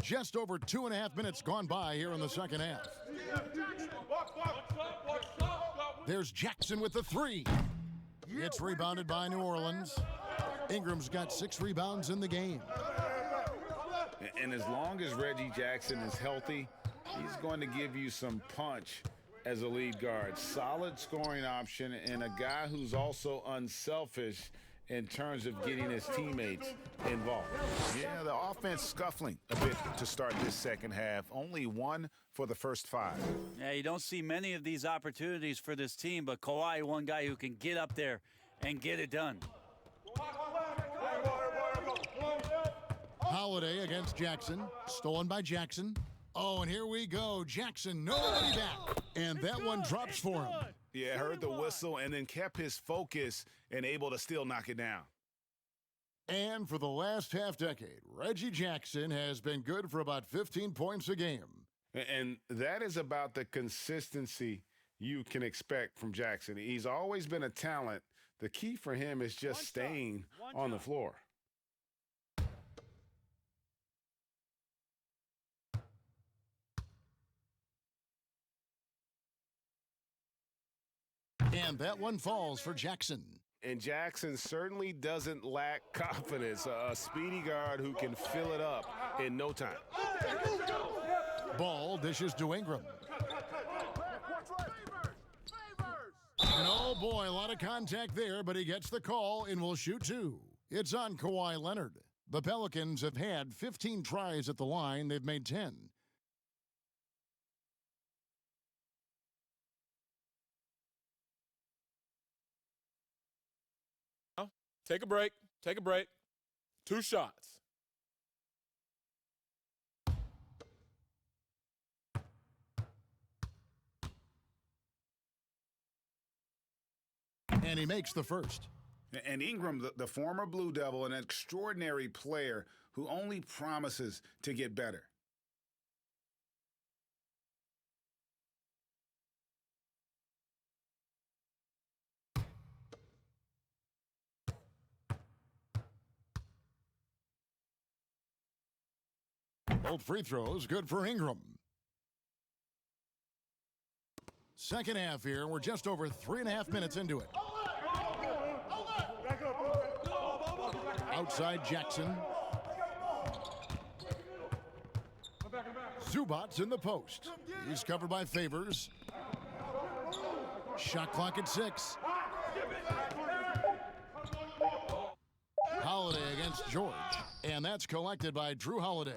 Just over 2.5 minutes gone by here in the second half. There's Jackson with the three. It's rebounded by New Orleans. Ingram's got 6 rebounds in the game. And as long as Reggie Jackson is healthy, he's going to give you some punch as a lead guard. Solid scoring option and a guy who's also unselfish in terms of getting his teammates involved. Yeah, the offense scuffling a bit to start this second half. Only 1 for the first 5. Yeah, you don't see many of these opportunities for this team, but Kawhi, one guy who can get up there and get it done. Holiday against Jackson. Stolen by Jackson. Oh, and here we go. Jackson, nobody back. And that one drops for him. Yeah, heard the whistle and then kept his focus and able to still knock it down. And for the last half-decade, Reggie Jackson has been good for about 15 points a game. And that is about the consistency you can expect from Jackson. He's always been a talent. The key for him is just staying on the floor. And that one falls for Jackson. And Jackson certainly doesn't lack confidence. A speedy guard who can fill it up in no time. Ball dishes to Ingram. And oh boy, a lot of contact there, but he gets the call and will shoot 2. It's on Kawhi Leonard. The Pelicans have had 15 tries at the line. They've made 10. Take a break. Take a break. 2 shots. And he makes the first. And Ingram, the former Blue Devil, an extraordinary player who only promises to get better. Both free throws good for Ingram. Second half here. We're just over 3.5 minutes into it. Outside Jackson. Zubac's in the post. He's covered by Favors. Shot clock at 6. Holiday against George. And that's collected by Drew Holiday.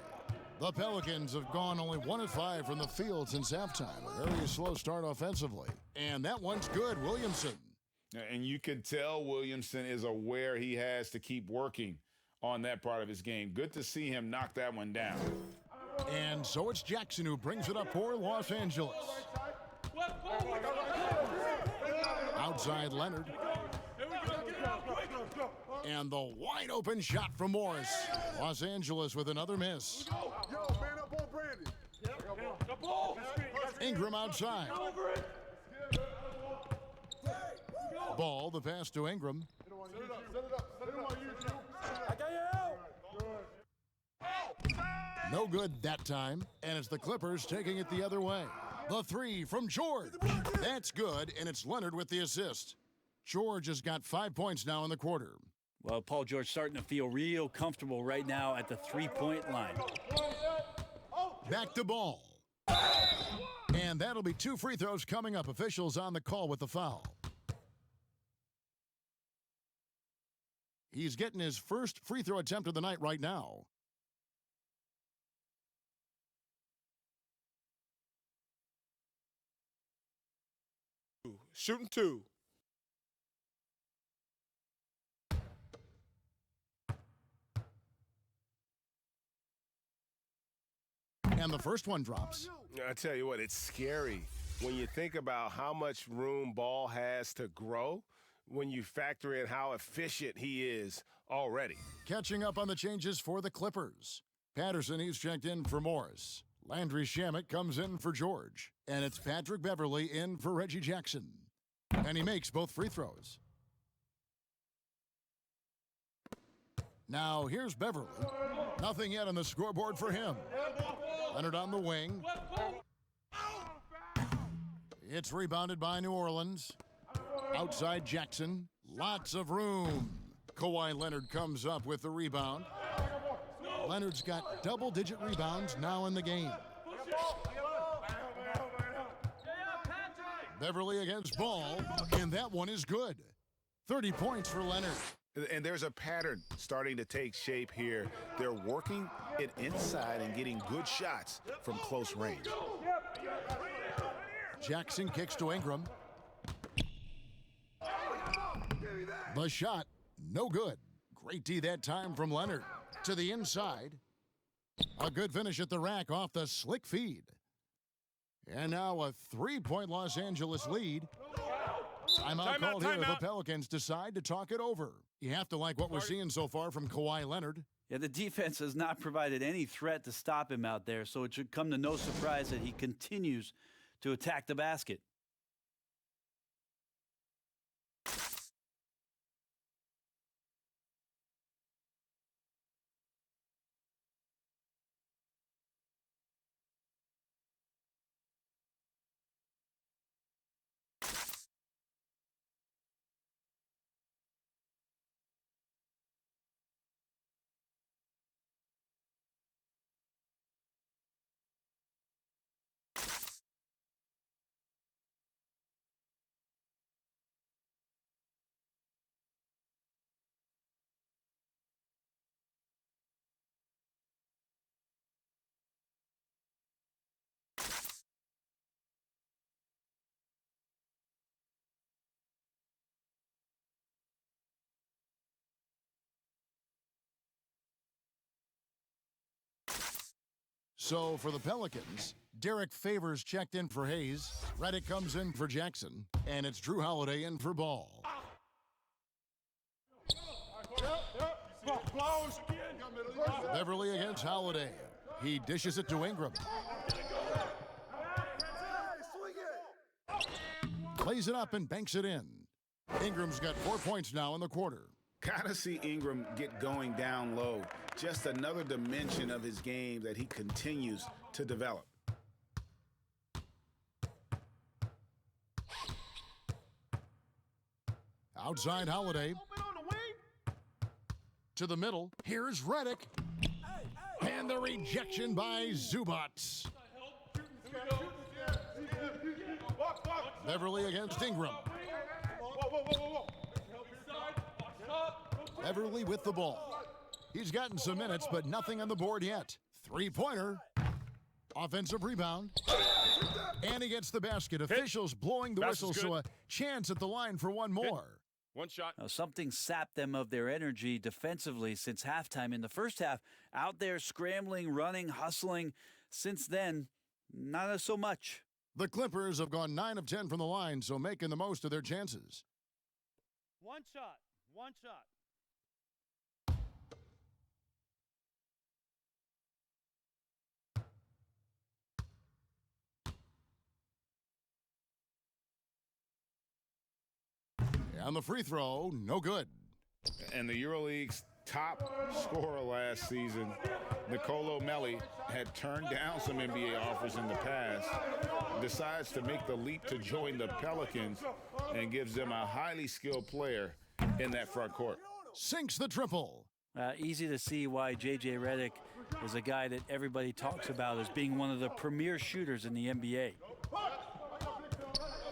The Pelicans have gone only 1 of 5 from the field since halftime. A very slow start offensively. And that one's good, Williamson. And you can tell Williamson is aware he has to keep working on that part of his game. Good to see him knock that one down. And so it's Jackson who brings it up for Los Angeles. Outside Leonard. And the wide open shot from Morris. Los Angeles with another miss. Ingram outside. Ball, the pass to Ingram. No good that time, and it's the Clippers taking it the other way. The 3 from George. That's good, and it's Leonard with the assist. George has got 5 points now in the quarter. Well, Paul George starting to feel real comfortable right now at the three-point line. Back to ball. And that'll be 2 free throws coming up. Officials on the call with the foul. He's getting his first free throw attempt of the night right now. Shooting 2. And the first one drops. I tell you what, it's scary when you think about how much room Ball has to grow, when you factor in how efficient he is already. Catching up on the changes for the Clippers. Patterson, he's checked in for Morris. Landry Shamet comes in for George. And it's Patrick Beverly in for Reggie Jackson. And he makes both free throws. Now here's Beverly. Nothing yet on the scoreboard for him. Leonard on the wing. It's rebounded by New Orleans. Outside Jackson. Lots of room. Kawhi Leonard comes up with the rebound. Leonard's got double-digit rebounds now in the game. Beverly against Ball, and that one is good. 30 points for Leonard. And there's a pattern starting to take shape here. They're working it inside and getting good shots from close range. Jackson kicks to Ingram. The shot, no good. Great D that time from Leonard. To the inside. A good finish at the rack off the slick feed. And now a 3-point Los Angeles lead. Timeout called here. The Pelicans decide to talk it over. You have to like what we're seeing so far from Kawhi Leonard. Yeah, the defense has not provided any threat to stop him out there, so it should come to no surprise that he continues to attack the basket. So for the Pelicans, Derek Favors checked in for Hayes. Reddick comes in for Jackson. And it's Drew Holiday in for Ball. Beverly against Holiday. He dishes it to Ingram. Plays it up and banks it in. Ingram's got 4 points now in the quarter. Gotta see Ingram get going down low. Just another dimension of his game that he continues to develop. Outside Holiday. To the middle. Here's Reddick. And the rejection by Zubats. Beverly against Ingram. Beverly with the ball. He's gotten some minutes, but nothing on the board yet. Three-pointer. Offensive rebound. And he gets the basket. Officials blowing the whistle, so a chance at the line for one more. One shot. Now, something sapped them of their energy defensively since halftime. In the first half, out there scrambling, running, hustling. Since then, not so much. The Clippers have gone 9 of 10 from the line, so making the most of their chances. One shot. One shot. And the free throw, no good. And the EuroLeague's top scorer last season, Nicolo Melli, had turned down some NBA offers in the past, decides to make the leap to join the Pelicans, and gives them a highly skilled player in that front court. sinks the triple. Easy to see why J.J. Redick is a guy that everybody talks about as being one of the premier shooters in the NBA.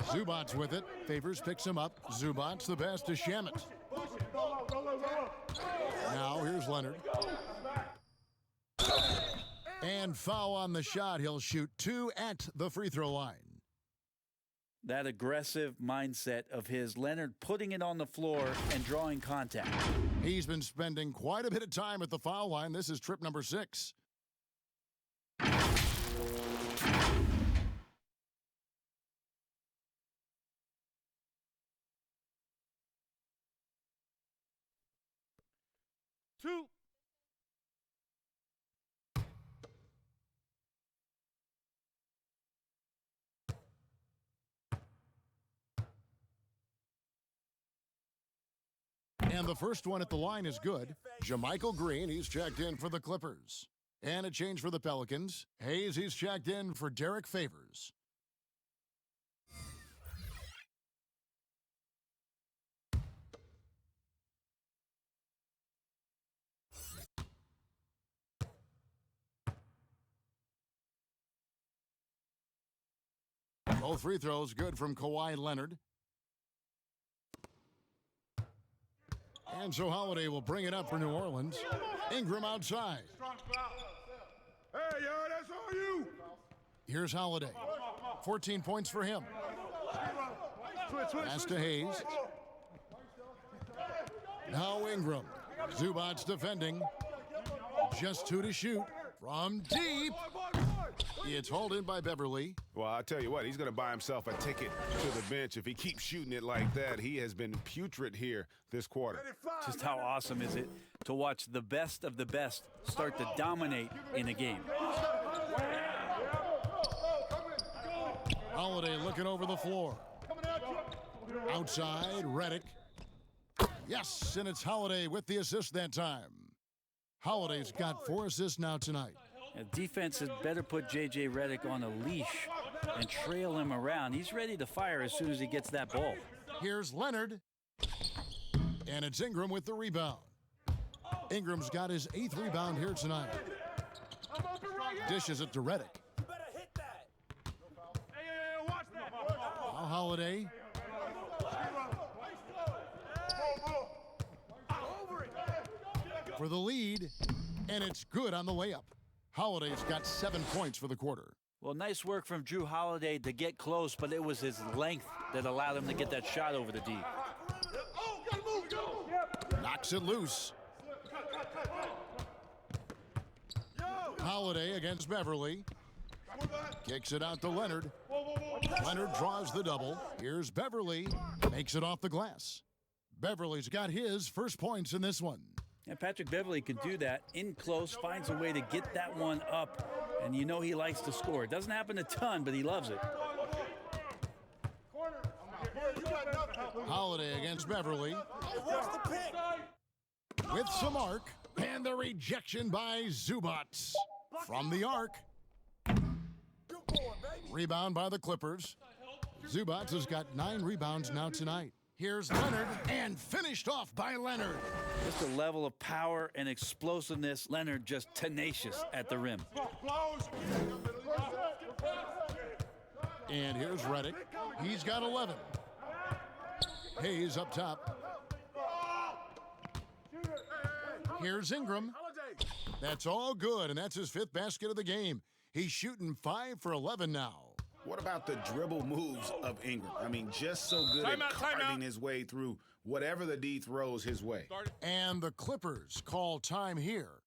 Zubac's with it. Favors picks him up. Zubac's the pass to Shamet. Now here's Leonard. And foul on the shot. He'll shoot 2 at the free throw line. That aggressive mindset of his, Leonard putting it on the floor and drawing contact. He's been spending quite a bit of time at the foul line. This is trip number 6. Two. And the first one at the line is good. JaMychal Green, he's checked in for the Clippers. And a change for the Pelicans. Hayes, he's checked in for Derek Favors. Both free throws good from Kawhi Leonard. And so Holiday will bring it up for New Orleans. Ingram outside. Hey, yo, that's all you. Here's Holiday. 14 points for him. Pass to Hayes. Now Ingram. Zubac's defending. Just 2 to shoot. From deep. It's hauled in by Beverly. Well, I'll tell you what, he's going to buy himself a ticket to the bench. If he keeps shooting it like that, he has been putrid here this quarter. Just how awesome is it to watch the best of the best start to dominate in a game? Holiday looking over the floor. Outside, Redick. Yes, and it's Holiday with the assist that time. Holiday's got 4 assists now tonight. Defense had better put J.J. Redick on a leash and trail him around. He's ready to fire as soon as he gets that ball. Here's Leonard. And it's Ingram with the rebound. Ingram's got his 8th rebound here tonight. Dishes it to Redick. Now Holiday. For the lead, and it's good on the layup. Holiday's got 7 points for the quarter. Well, nice work from Drew Holiday to get close, but it was his length that allowed him to get that shot over the D. Knocks it loose. Holiday against Beverly. Kicks it out to Leonard. Leonard draws the double. Here's Beverly. Makes it off the glass. Beverly's got his first points in this one. And Patrick Beverly can do that in close, finds a way to get that one up, and you know he likes to score. It doesn't happen a ton, but he loves it. Holiday against Beverly. With some arc, and the rejection by Zubac. From the arc. Rebound by the Clippers. Zubac has got 9 rebounds now tonight. Here's Leonard, and finished off by Leonard. Just a level of power and explosiveness. Leonard just tenacious at the rim. And here's Redick. He's got 11. Hayes up top. Here's Ingram. That's all good, and that's his 5th basket of the game. He's shooting 5 for 11 now. What about the dribble moves of Ingram? I mean, just so good at carving his way through whatever the D throws his way. And the Clippers call time here.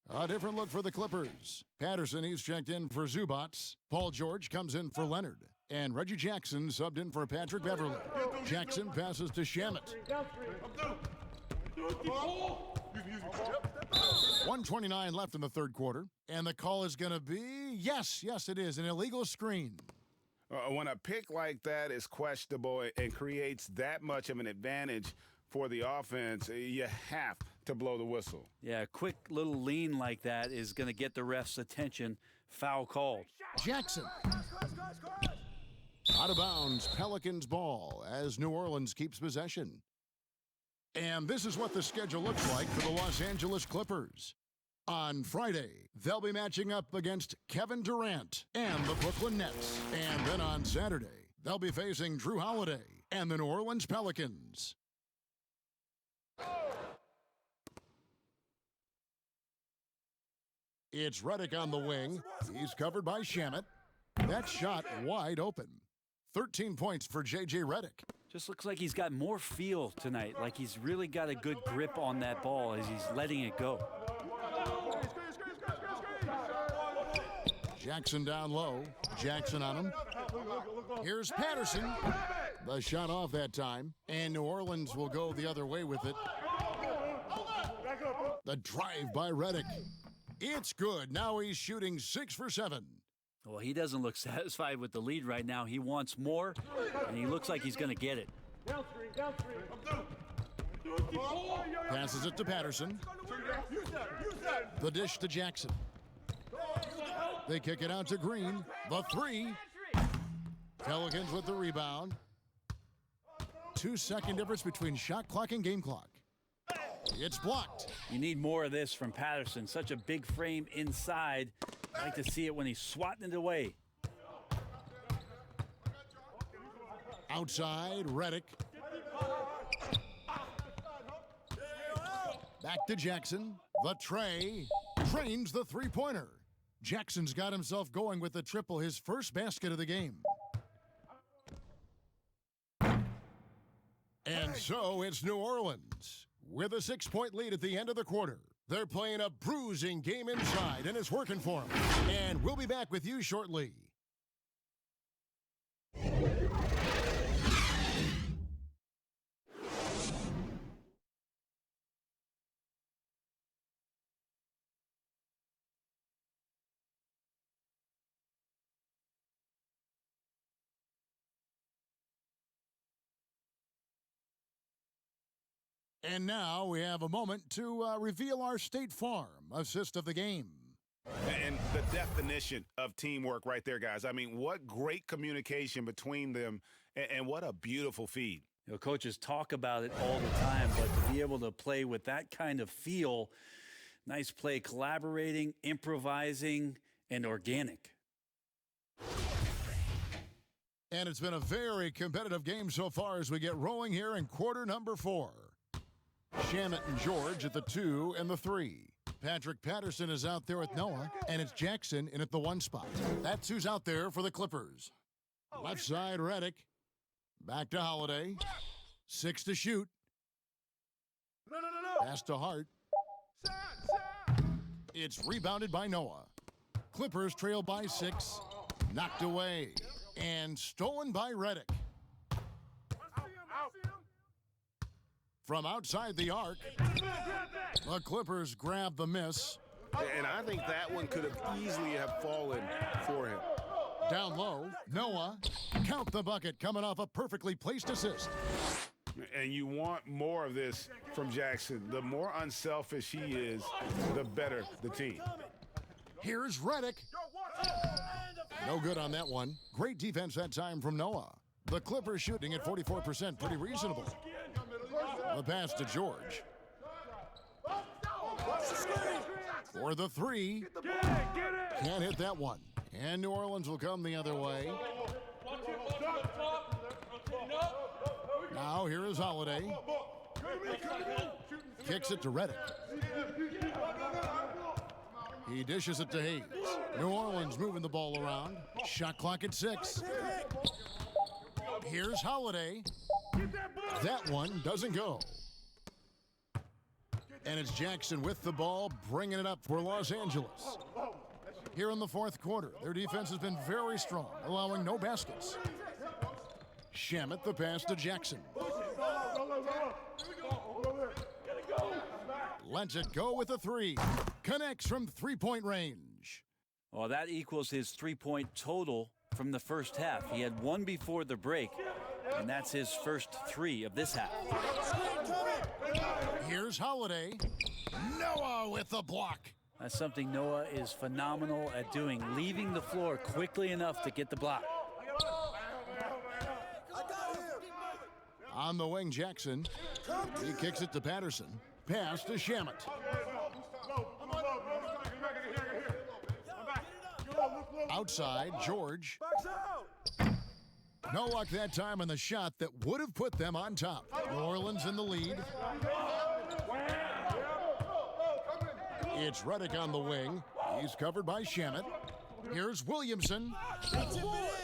A different look for the Clippers. Patterson, he's checked in for Zubats. Paul George comes in for Leonard. And Reggie Jackson subbed in for Patrick Beverly. Jackson passes to Shamet. 1:29 left in the third quarter. And the call is going to be, yes, it is, an illegal screen. When a pick like that is questionable and creates that much of an advantage for the offense, you have to blow the whistle. Yeah, a quick little lean like that is going to get the ref's attention. Foul called. Jackson. Out of bounds, Pelicans ball as New Orleans keeps possession. And this is what the schedule looks like for the Los Angeles Clippers. On Friday, they'll be matching up against Kevin Durant and the Brooklyn Nets. And then on Saturday, they'll be facing Drew Holiday and the New Orleans Pelicans. It's Redick on the wing. He's covered by Shamet. That shot wide open. 13 points for J.J. Redick. Just looks like he's got more feel tonight, like he's really got a good grip on that ball as he's letting it go. Jackson down low. Jackson on him. Here's Patterson. The shot off that time. And New Orleans will go the other way with it. The drive by Redick. It's good. Now he's shooting 6 for 7. Well, he doesn't look satisfied with the lead right now. He wants more, and he looks like he's going to get it. Passes it to Patterson. The dish to Jackson. They kick it out to Green. The three. Pelicans with the rebound. 2-second difference between shot clock and game clock. It's blocked. You need more of this from Patterson. Such a big frame inside. I like to see it when he's swatting it away. Outside, Redick. Back to Jackson. The tray. Drains the three-pointer. Jackson's got himself going with the triple, his first basket of the game. And so it's New Orleans with a 6-point lead at the end of the quarter. They're playing a bruising game inside, and it's working for them. And we'll be back with you shortly. And now we have a moment to reveal our State Farm assist of the game. And the definition of teamwork right there, guys. I mean, what great communication between them, and what a beautiful feed. You know, coaches talk about it all the time, but to be able to play with that kind of feel, nice play, collaborating, improvising, and organic. And it's been a very competitive game so far as we get rolling here in quarter number 4. Shamet and George at the 2 and the 3. Patrick Patterson is out there with Noah, and it's Jackson in at the 1 spot. That's who's out there for the Clippers. Left side, Redick. Back to Holiday. 6 to shoot. Pass to Hart. It's rebounded by Noah. Clippers trail by 6. Knocked away. And stolen by Redick. From outside the arc, the Clippers grab the miss. And I think that one could have easily have fallen for him. Down low, Noah, count the bucket, coming off a perfectly placed assist. And you want more of this from Jackson. The more unselfish he is, the better the team. Here's Redick. No good on that one. Great defense that time from Noah. The Clippers shooting at 44%, pretty reasonable. The pass to George. For the 3. Can't hit that one. And New Orleans will come the other way. Now here is Holiday. Kicks it to Redick. He dishes it to Hayes. New Orleans moving the ball around. Shot clock at 6. Here's Holiday. That one doesn't go. And it's Jackson with the ball, bringing it up for Los Angeles. Here in the fourth quarter, their defense has been very strong, allowing no baskets. Shamet the pass to Jackson. Lets it go with a three. Connects from three-point range. Well, that equals his three-point total from the first half. He had one before the break, and that's his first three of this half. Here's Holiday. Noah with the block. That's something Noah is phenomenal at doing, leaving the floor quickly enough to get the block. On the wing, Jackson. He kicks it to Patterson. Pass to Shamet. Outside, George. No luck that time on the shot that would have put them on top. New Orleans in the lead. It's Redick on the wing. He's covered by Shamet. Here's Williamson.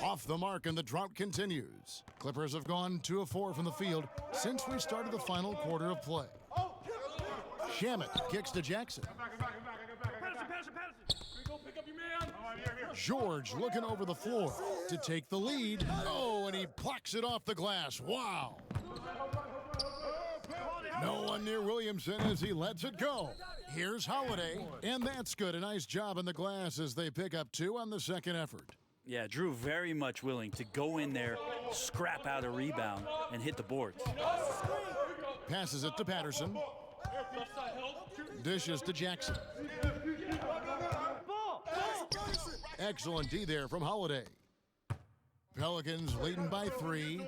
Off the mark, and the drought continues. Clippers have gone 2 of 4 from the field since we started the final quarter of play. Shamet kicks to Jackson. George looking over the floor to take the lead. Oh, and he plucks it off the glass. Wow. No one near Williamson as he lets it go. Here's Holiday, and that's good. A nice job in the glass as they pick up 2 on the second effort. Yeah, Drew very much willing to go in there, scrap out a rebound, and hit the boards. Passes it to Patterson. Dishes to Jackson. Excellent D there from Holiday. Pelicans leading by 3.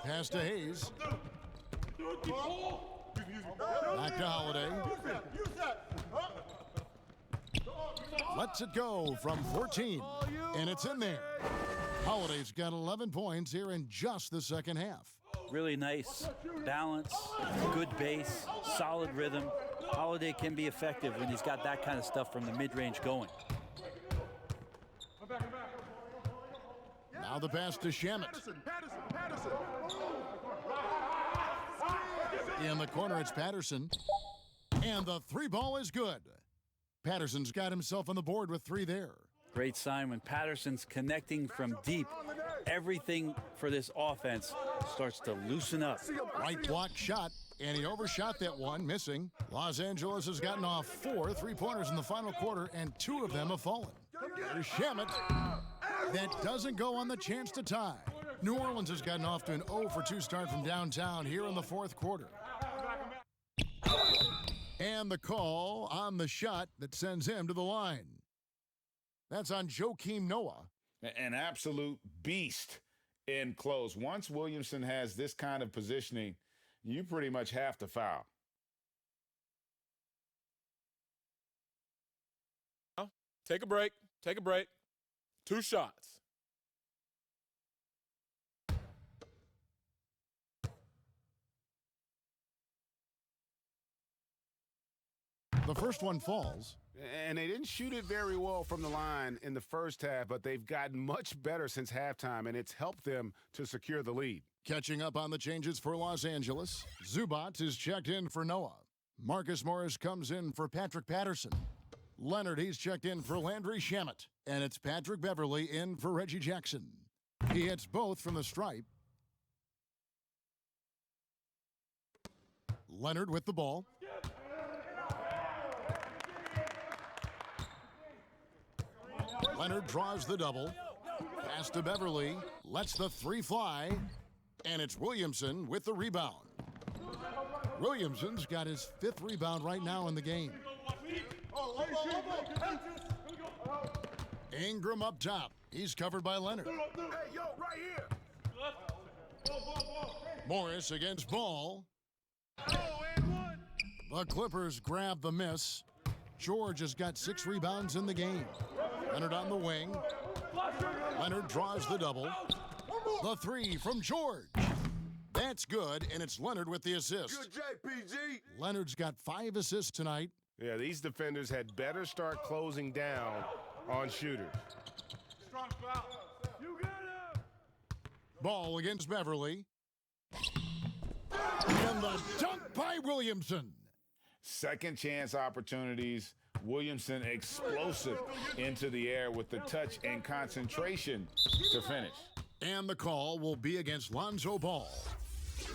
Pass to Hayes. Back to Holiday. Lets it go from 14, and it's in there. Holiday's got 11 points here in just the second half. Really nice balance, good base, solid rhythm. Holiday can be effective when he's got that kind of stuff from the mid-range going. Now the pass to Shamet. In the corner, it's Patterson. And the 3 ball is good. Patterson's got himself on the board with 3 there. Great sign when Patterson's connecting from deep. Everything for this offense starts to loosen up. Right block shot, and he overshot that one, missing. Los Angeles has gotten off 4 3-pointers in the final quarter, and 2 of them have fallen. Here's Shamet. That doesn't go on the chance to tie. New Orleans has gotten off to an 0 for 2 start from downtown here in the fourth quarter. And the call on the shot that sends him to the line. That's on Joakim Noah. An absolute beast in close. Once Williamson has this kind of positioning, you pretty much have to foul. Take a break. Take a break. 2 shots. The first one falls. And they didn't shoot it very well from the line in the first half, but they've gotten much better since halftime, and it's helped them to secure the lead. Catching up on the changes for Los Angeles, Zubac is checked in for Noah. Marcus Morris comes in for Patrick Patterson. Leonard, he's checked in for Landry Shamet. And it's Patrick Beverly in for Reggie Jackson. He hits both from the stripe. Leonard with the ball. Leonard draws the double. Pass to Beverly. Lets the 3 fly. And it's Williamson with the rebound. Williamson's got his 5th rebound right now in the game. Ingram up top. He's covered by Leonard. Hey, yo, right here. Morris against Ball. The Clippers grab the miss. George has got 6 rebounds in the game. Leonard on the wing. Leonard draws the double. The 3 from George. That's good, and it's Leonard with the assist. Good JPG. Leonard's got 5 assists tonight. Yeah, these defenders had better start closing down on shooters. You got him. Ball against Beverly. And the dunk by Williamson. Second chance opportunities. Williamson explosive into the air with the touch and concentration to finish. And the call will be against Lonzo Ball.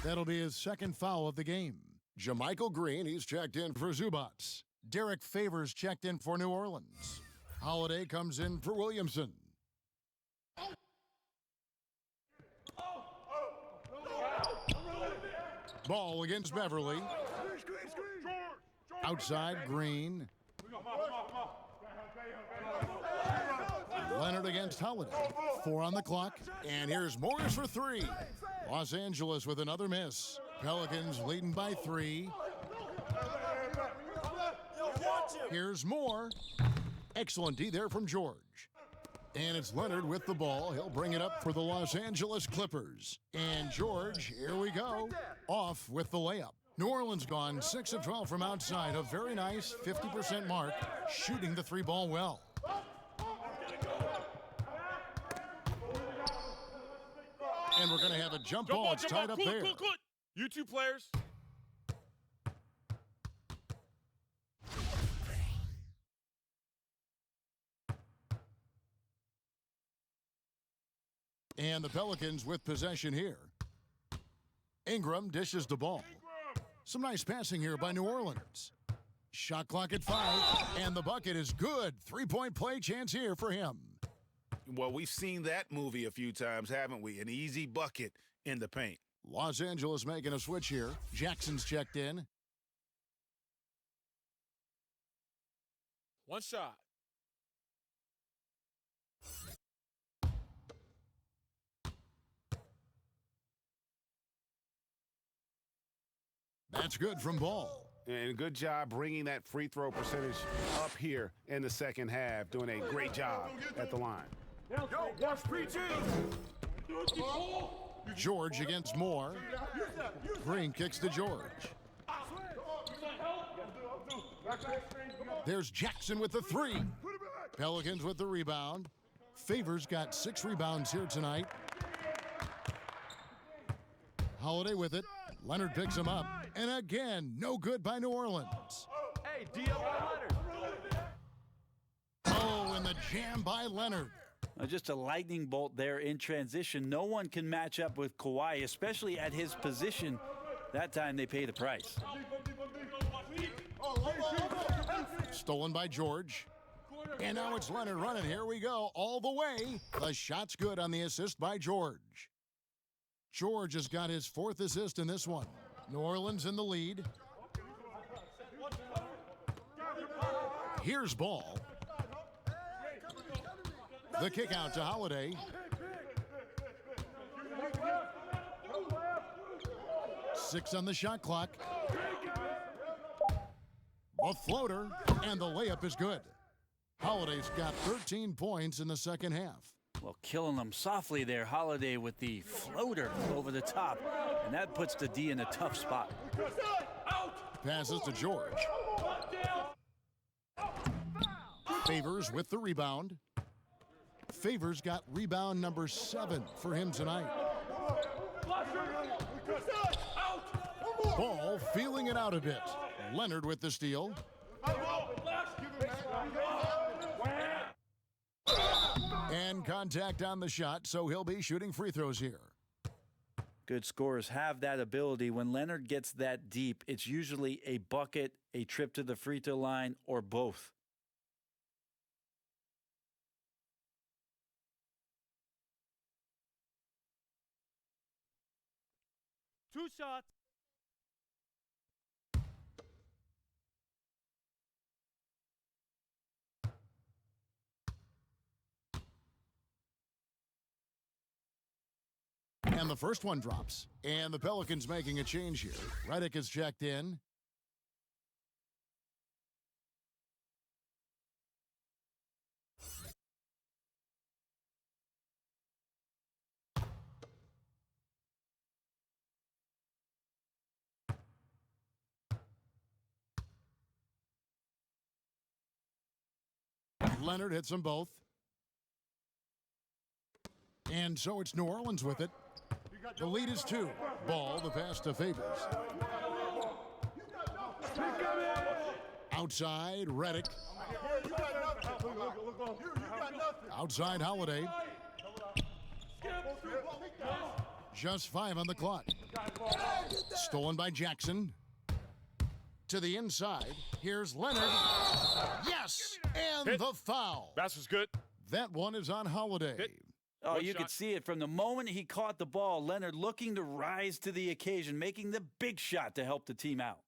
That'll be his second foul of the game. Jermichael Green, he's checked in for Zubats. Derek Favors checked in for New Orleans. Holiday comes in for Williamson. Ball against Beverly. Outside, Green. Leonard against Holiday. 4 on the clock. And here's Morris for 3. Los Angeles with another miss. Pelicans leading by 3. Here's more. Excellent D there from George. And it's Leonard with the ball. He'll bring it up for the Los Angeles Clippers. And George, here we go, off with the layup. New Orleans gone 6 of 12 from outside. A very nice 50% mark, shooting the 3-ball well. And we're going to have a jump ball. It's tied up there. You two players. And the Pelicans with possession here. Ingram dishes the ball. Some nice passing here by New Orleans. Shot clock at 5, and the bucket is good. 3-point play chance here for him. Well, we've seen that movie a few times, haven't we? An easy bucket in the paint. Los Angeles making a switch here. Jackson's checked in. One shot. That's good from Ball. And good job bringing that free throw percentage up here in the second half. Doing a great job at the line. Yo, watch PG. George against Moore. Green kicks to George. There's Jackson with the 3. Pelicans with the rebound. Favors got 6 rebounds here tonight. Holiday with it. Leonard picks him up. And again, no good by New Orleans. Hey, DL by Leonard. Oh, and the jam by Leonard. Just a lightning bolt there in transition. No one can match up with Kawhi, especially at his position. That time they pay the price. Stolen by George. And now it's Leonard running. Here we go. All the way. The shot's good on the assist by George. George has got his 4th assist in this one. New Orleans in the lead. Here's Ball. The kick out to Holiday. Six on the shot clock. The floater, and the layup is good. Holiday's got 13 points in the second half. Well, killing them softly there, Holiday with the floater over the top, and that puts the D in a tough spot. Passes to George. Favors with the rebound. Favors got rebound number 7 for him tonight. Ball feeling it out a bit. Leonard with the steal. And contact on the shot, so he'll be shooting free throws here. Good scorers have that ability. When Leonard gets that deep, it's usually a bucket, a trip to the free throw line, or both. Two shots. And the first one drops. And the Pelicans making a change here. Redick is checked in. Leonard hits them both. And so it's New Orleans with it. The lead is 2. Ball, the pass to Favors. Outside, Reddick. You got nothing. You got nothing. Outside, Holiday. Just 5 on the clock. Stolen by Jackson. To the inside. Here's Leonard. Yes! And the foul. Bass was good. That one is on Holiday. Oh, One you shot. could see it from the moment he caught the ball. Leonard looking to rise to the occasion, making the big shot to help the team out.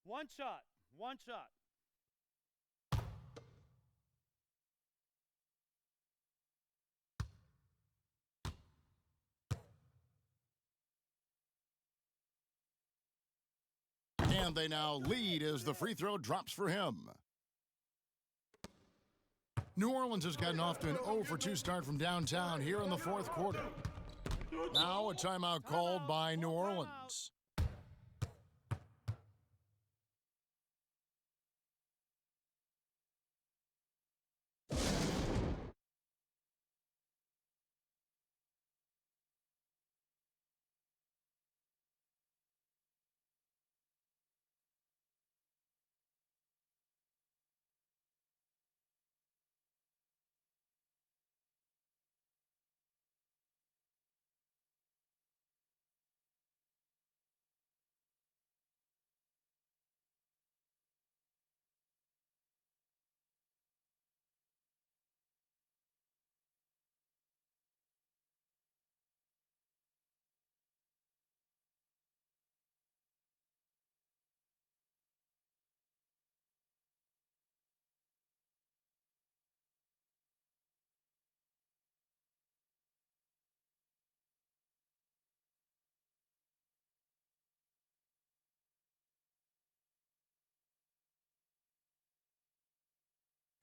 One shot. One shot. And they now lead as the free throw drops for him. New Orleans has gotten off to an 0 for 2 start from downtown here in the fourth quarter. Now a timeout called by New Orleans.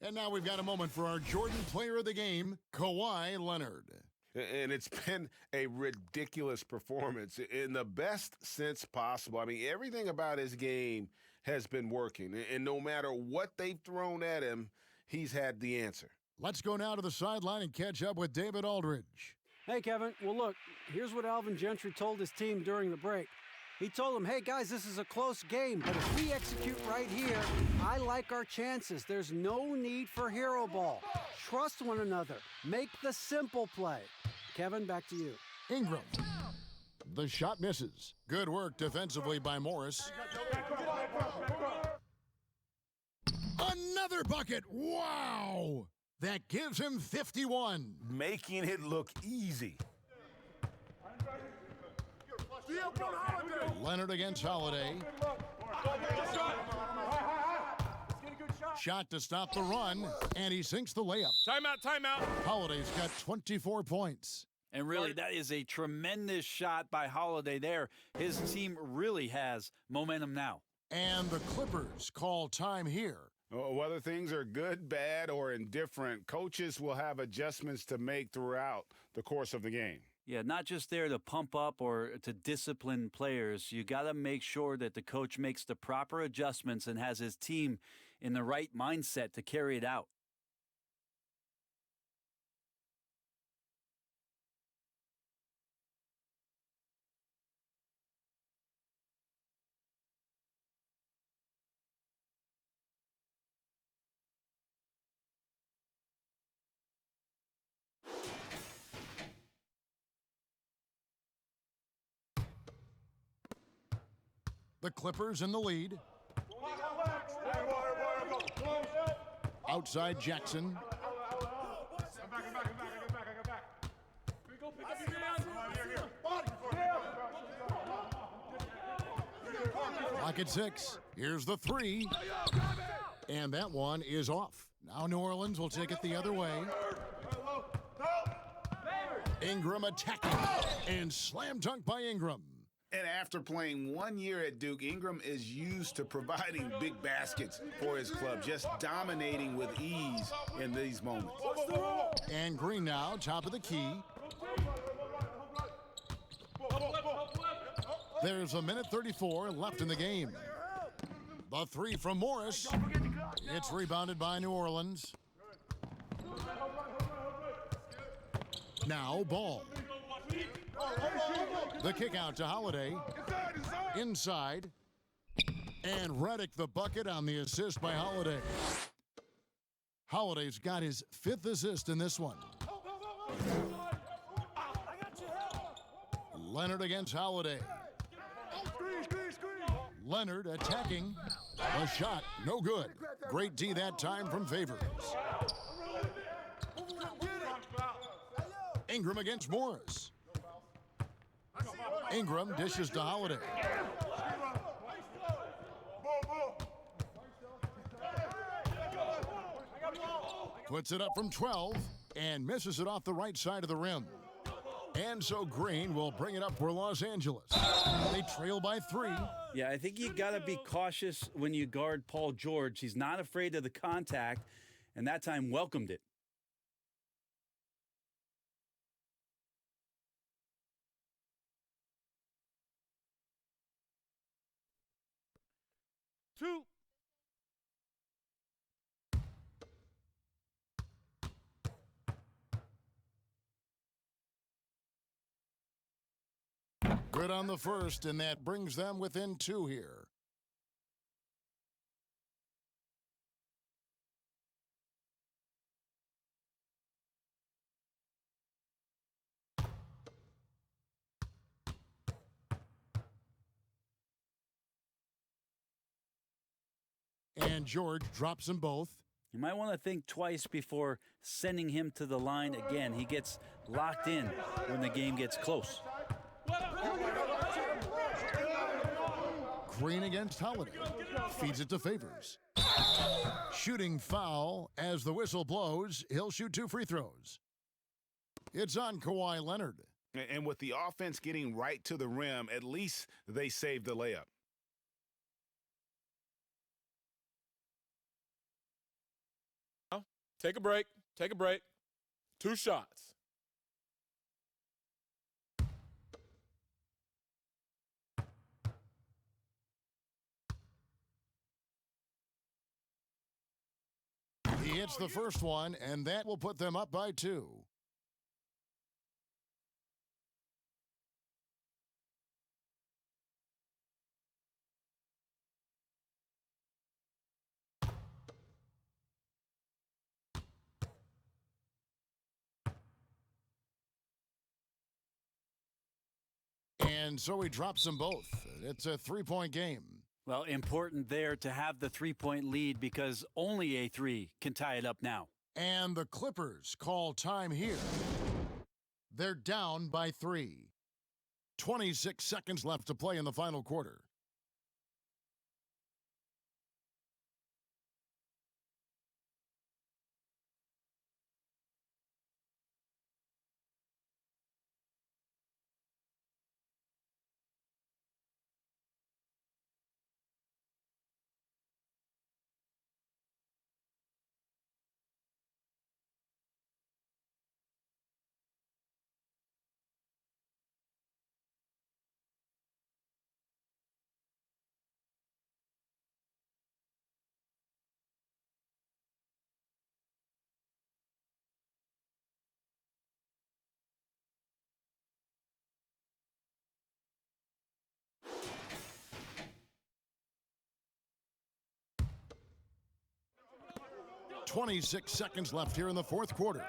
And now we've got a moment for our Jordan player of the game, Kawhi Leonard. And it's been a ridiculous performance in the best sense possible. I mean, everything about his game has been working. And no matter what they've thrown at him, he's had the answer. Let's go now to the sideline and catch up with David Aldridge. Hey, Kevin. Well, look, here's what Alvin Gentry told his team during the break. He told them, hey, guys, this is a close game, but if we execute right here, I like our chances. There's no need for hero ball. Trust one another. Make the simple play. Kevin, back to you. Ingram. The shot misses. Good work defensively by Morris. Another bucket. Wow! That gives him 51. Making it look easy. Leonard against Holiday. Shot to stop the run, and he sinks the layup. Timeout, timeout. Holiday's got 24 points. And really, that is a tremendous shot by Holiday there. His team really has momentum now. And the Clippers call time here. Whether things are good, bad, or indifferent, coaches will have adjustments to make throughout the course of the game. Yeah, not just there to pump up or to discipline players. You got to make sure that the coach makes the proper adjustments and has his team in the right mindset to carry it out. The Clippers in the lead. Outside Jackson. Clock at 6. Here's the 3. And that one is off. Now New Orleans will take it the other way. Ingram attacking. And slam dunk by Ingram. And after playing 1 year at Duke, Ingram is used to providing big baskets for his club, just dominating with ease in these moments. And Green now, top of the key. There's a minute 34 left in the game. The 3 from Morris. It's rebounded by New Orleans. Now ball. The kick out to Holiday. Inside. And Reddick the bucket on the assist by Holiday. Holiday's got his 5th assist in this one. Leonard against Holiday. Leonard attacking. A shot, no good. Great D that time from Favors. Ingram against Morris. Ingram dishes to Holiday. Puts it up from 12 and misses it off the right side of the rim. And so Green will bring it up for Los Angeles. They trail by 3. Yeah, I think you got to be cautious when you guard Paul George. He's not afraid of the contact, and that time welcomed it. Two. Good on the first, and that brings them within 2 here. And George drops them both. You might want to think twice before sending him to the line again. He gets locked in when the game gets close. Green against Holiday. Feeds it to Favors. Shooting foul as the whistle blows. He'll shoot 2 free throws. It's on Kawhi Leonard. And with the offense getting right to the rim, at least they saved the layup. Take a break. Take a break. 2 shots. He hits the first one, and that will put them up by 2. And so he drops them both. It's a 3-point game. Well, important there to have the 3-point lead because only a 3 can tie it up now. And the Clippers call time here. They're down by 3. 26 seconds left to play in the final quarter. .26 seconds left here in the fourth quarter.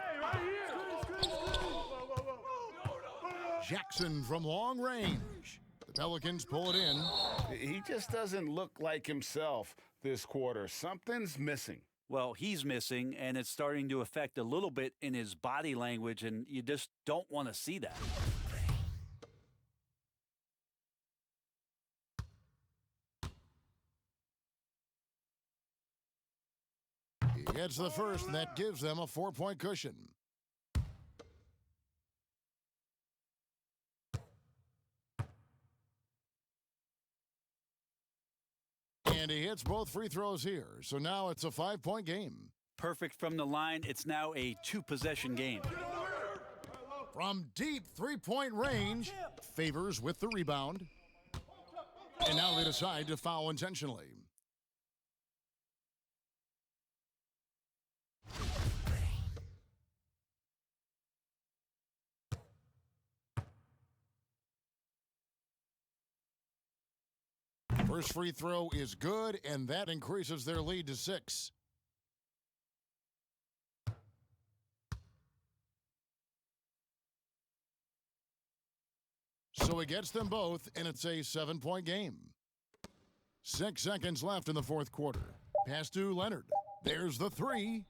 Jackson from long range. The Pelicans pull it in. He just doesn't look like himself this quarter. Something's missing. Well, he's missing, and it's starting to affect a little bit in his body language, and you just don't want to see that. He gets the first, and that gives them a 4-point cushion. And he hits both free throws here, so now it's a 5-point game. Perfect from the line. It's now a 2-possession game. From deep 3-point range, Favors with the rebound. And now they decide to foul intentionally. First free throw is good, and that increases their lead to 6. So he gets them both, and it's a 7-point game. 6 seconds left in the fourth quarter. Pass to Leonard. There's the 3.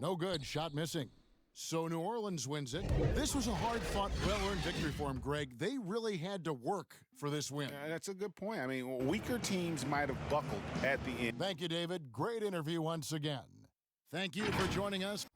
No good. Shot missing. So New Orleans wins it. This was a hard-fought, well-earned victory for them, Greg. They really had to work for this win. That's a good point. I mean, weaker teams might have buckled at the end. Thank you, David. Great interview once again. Thank you for joining us.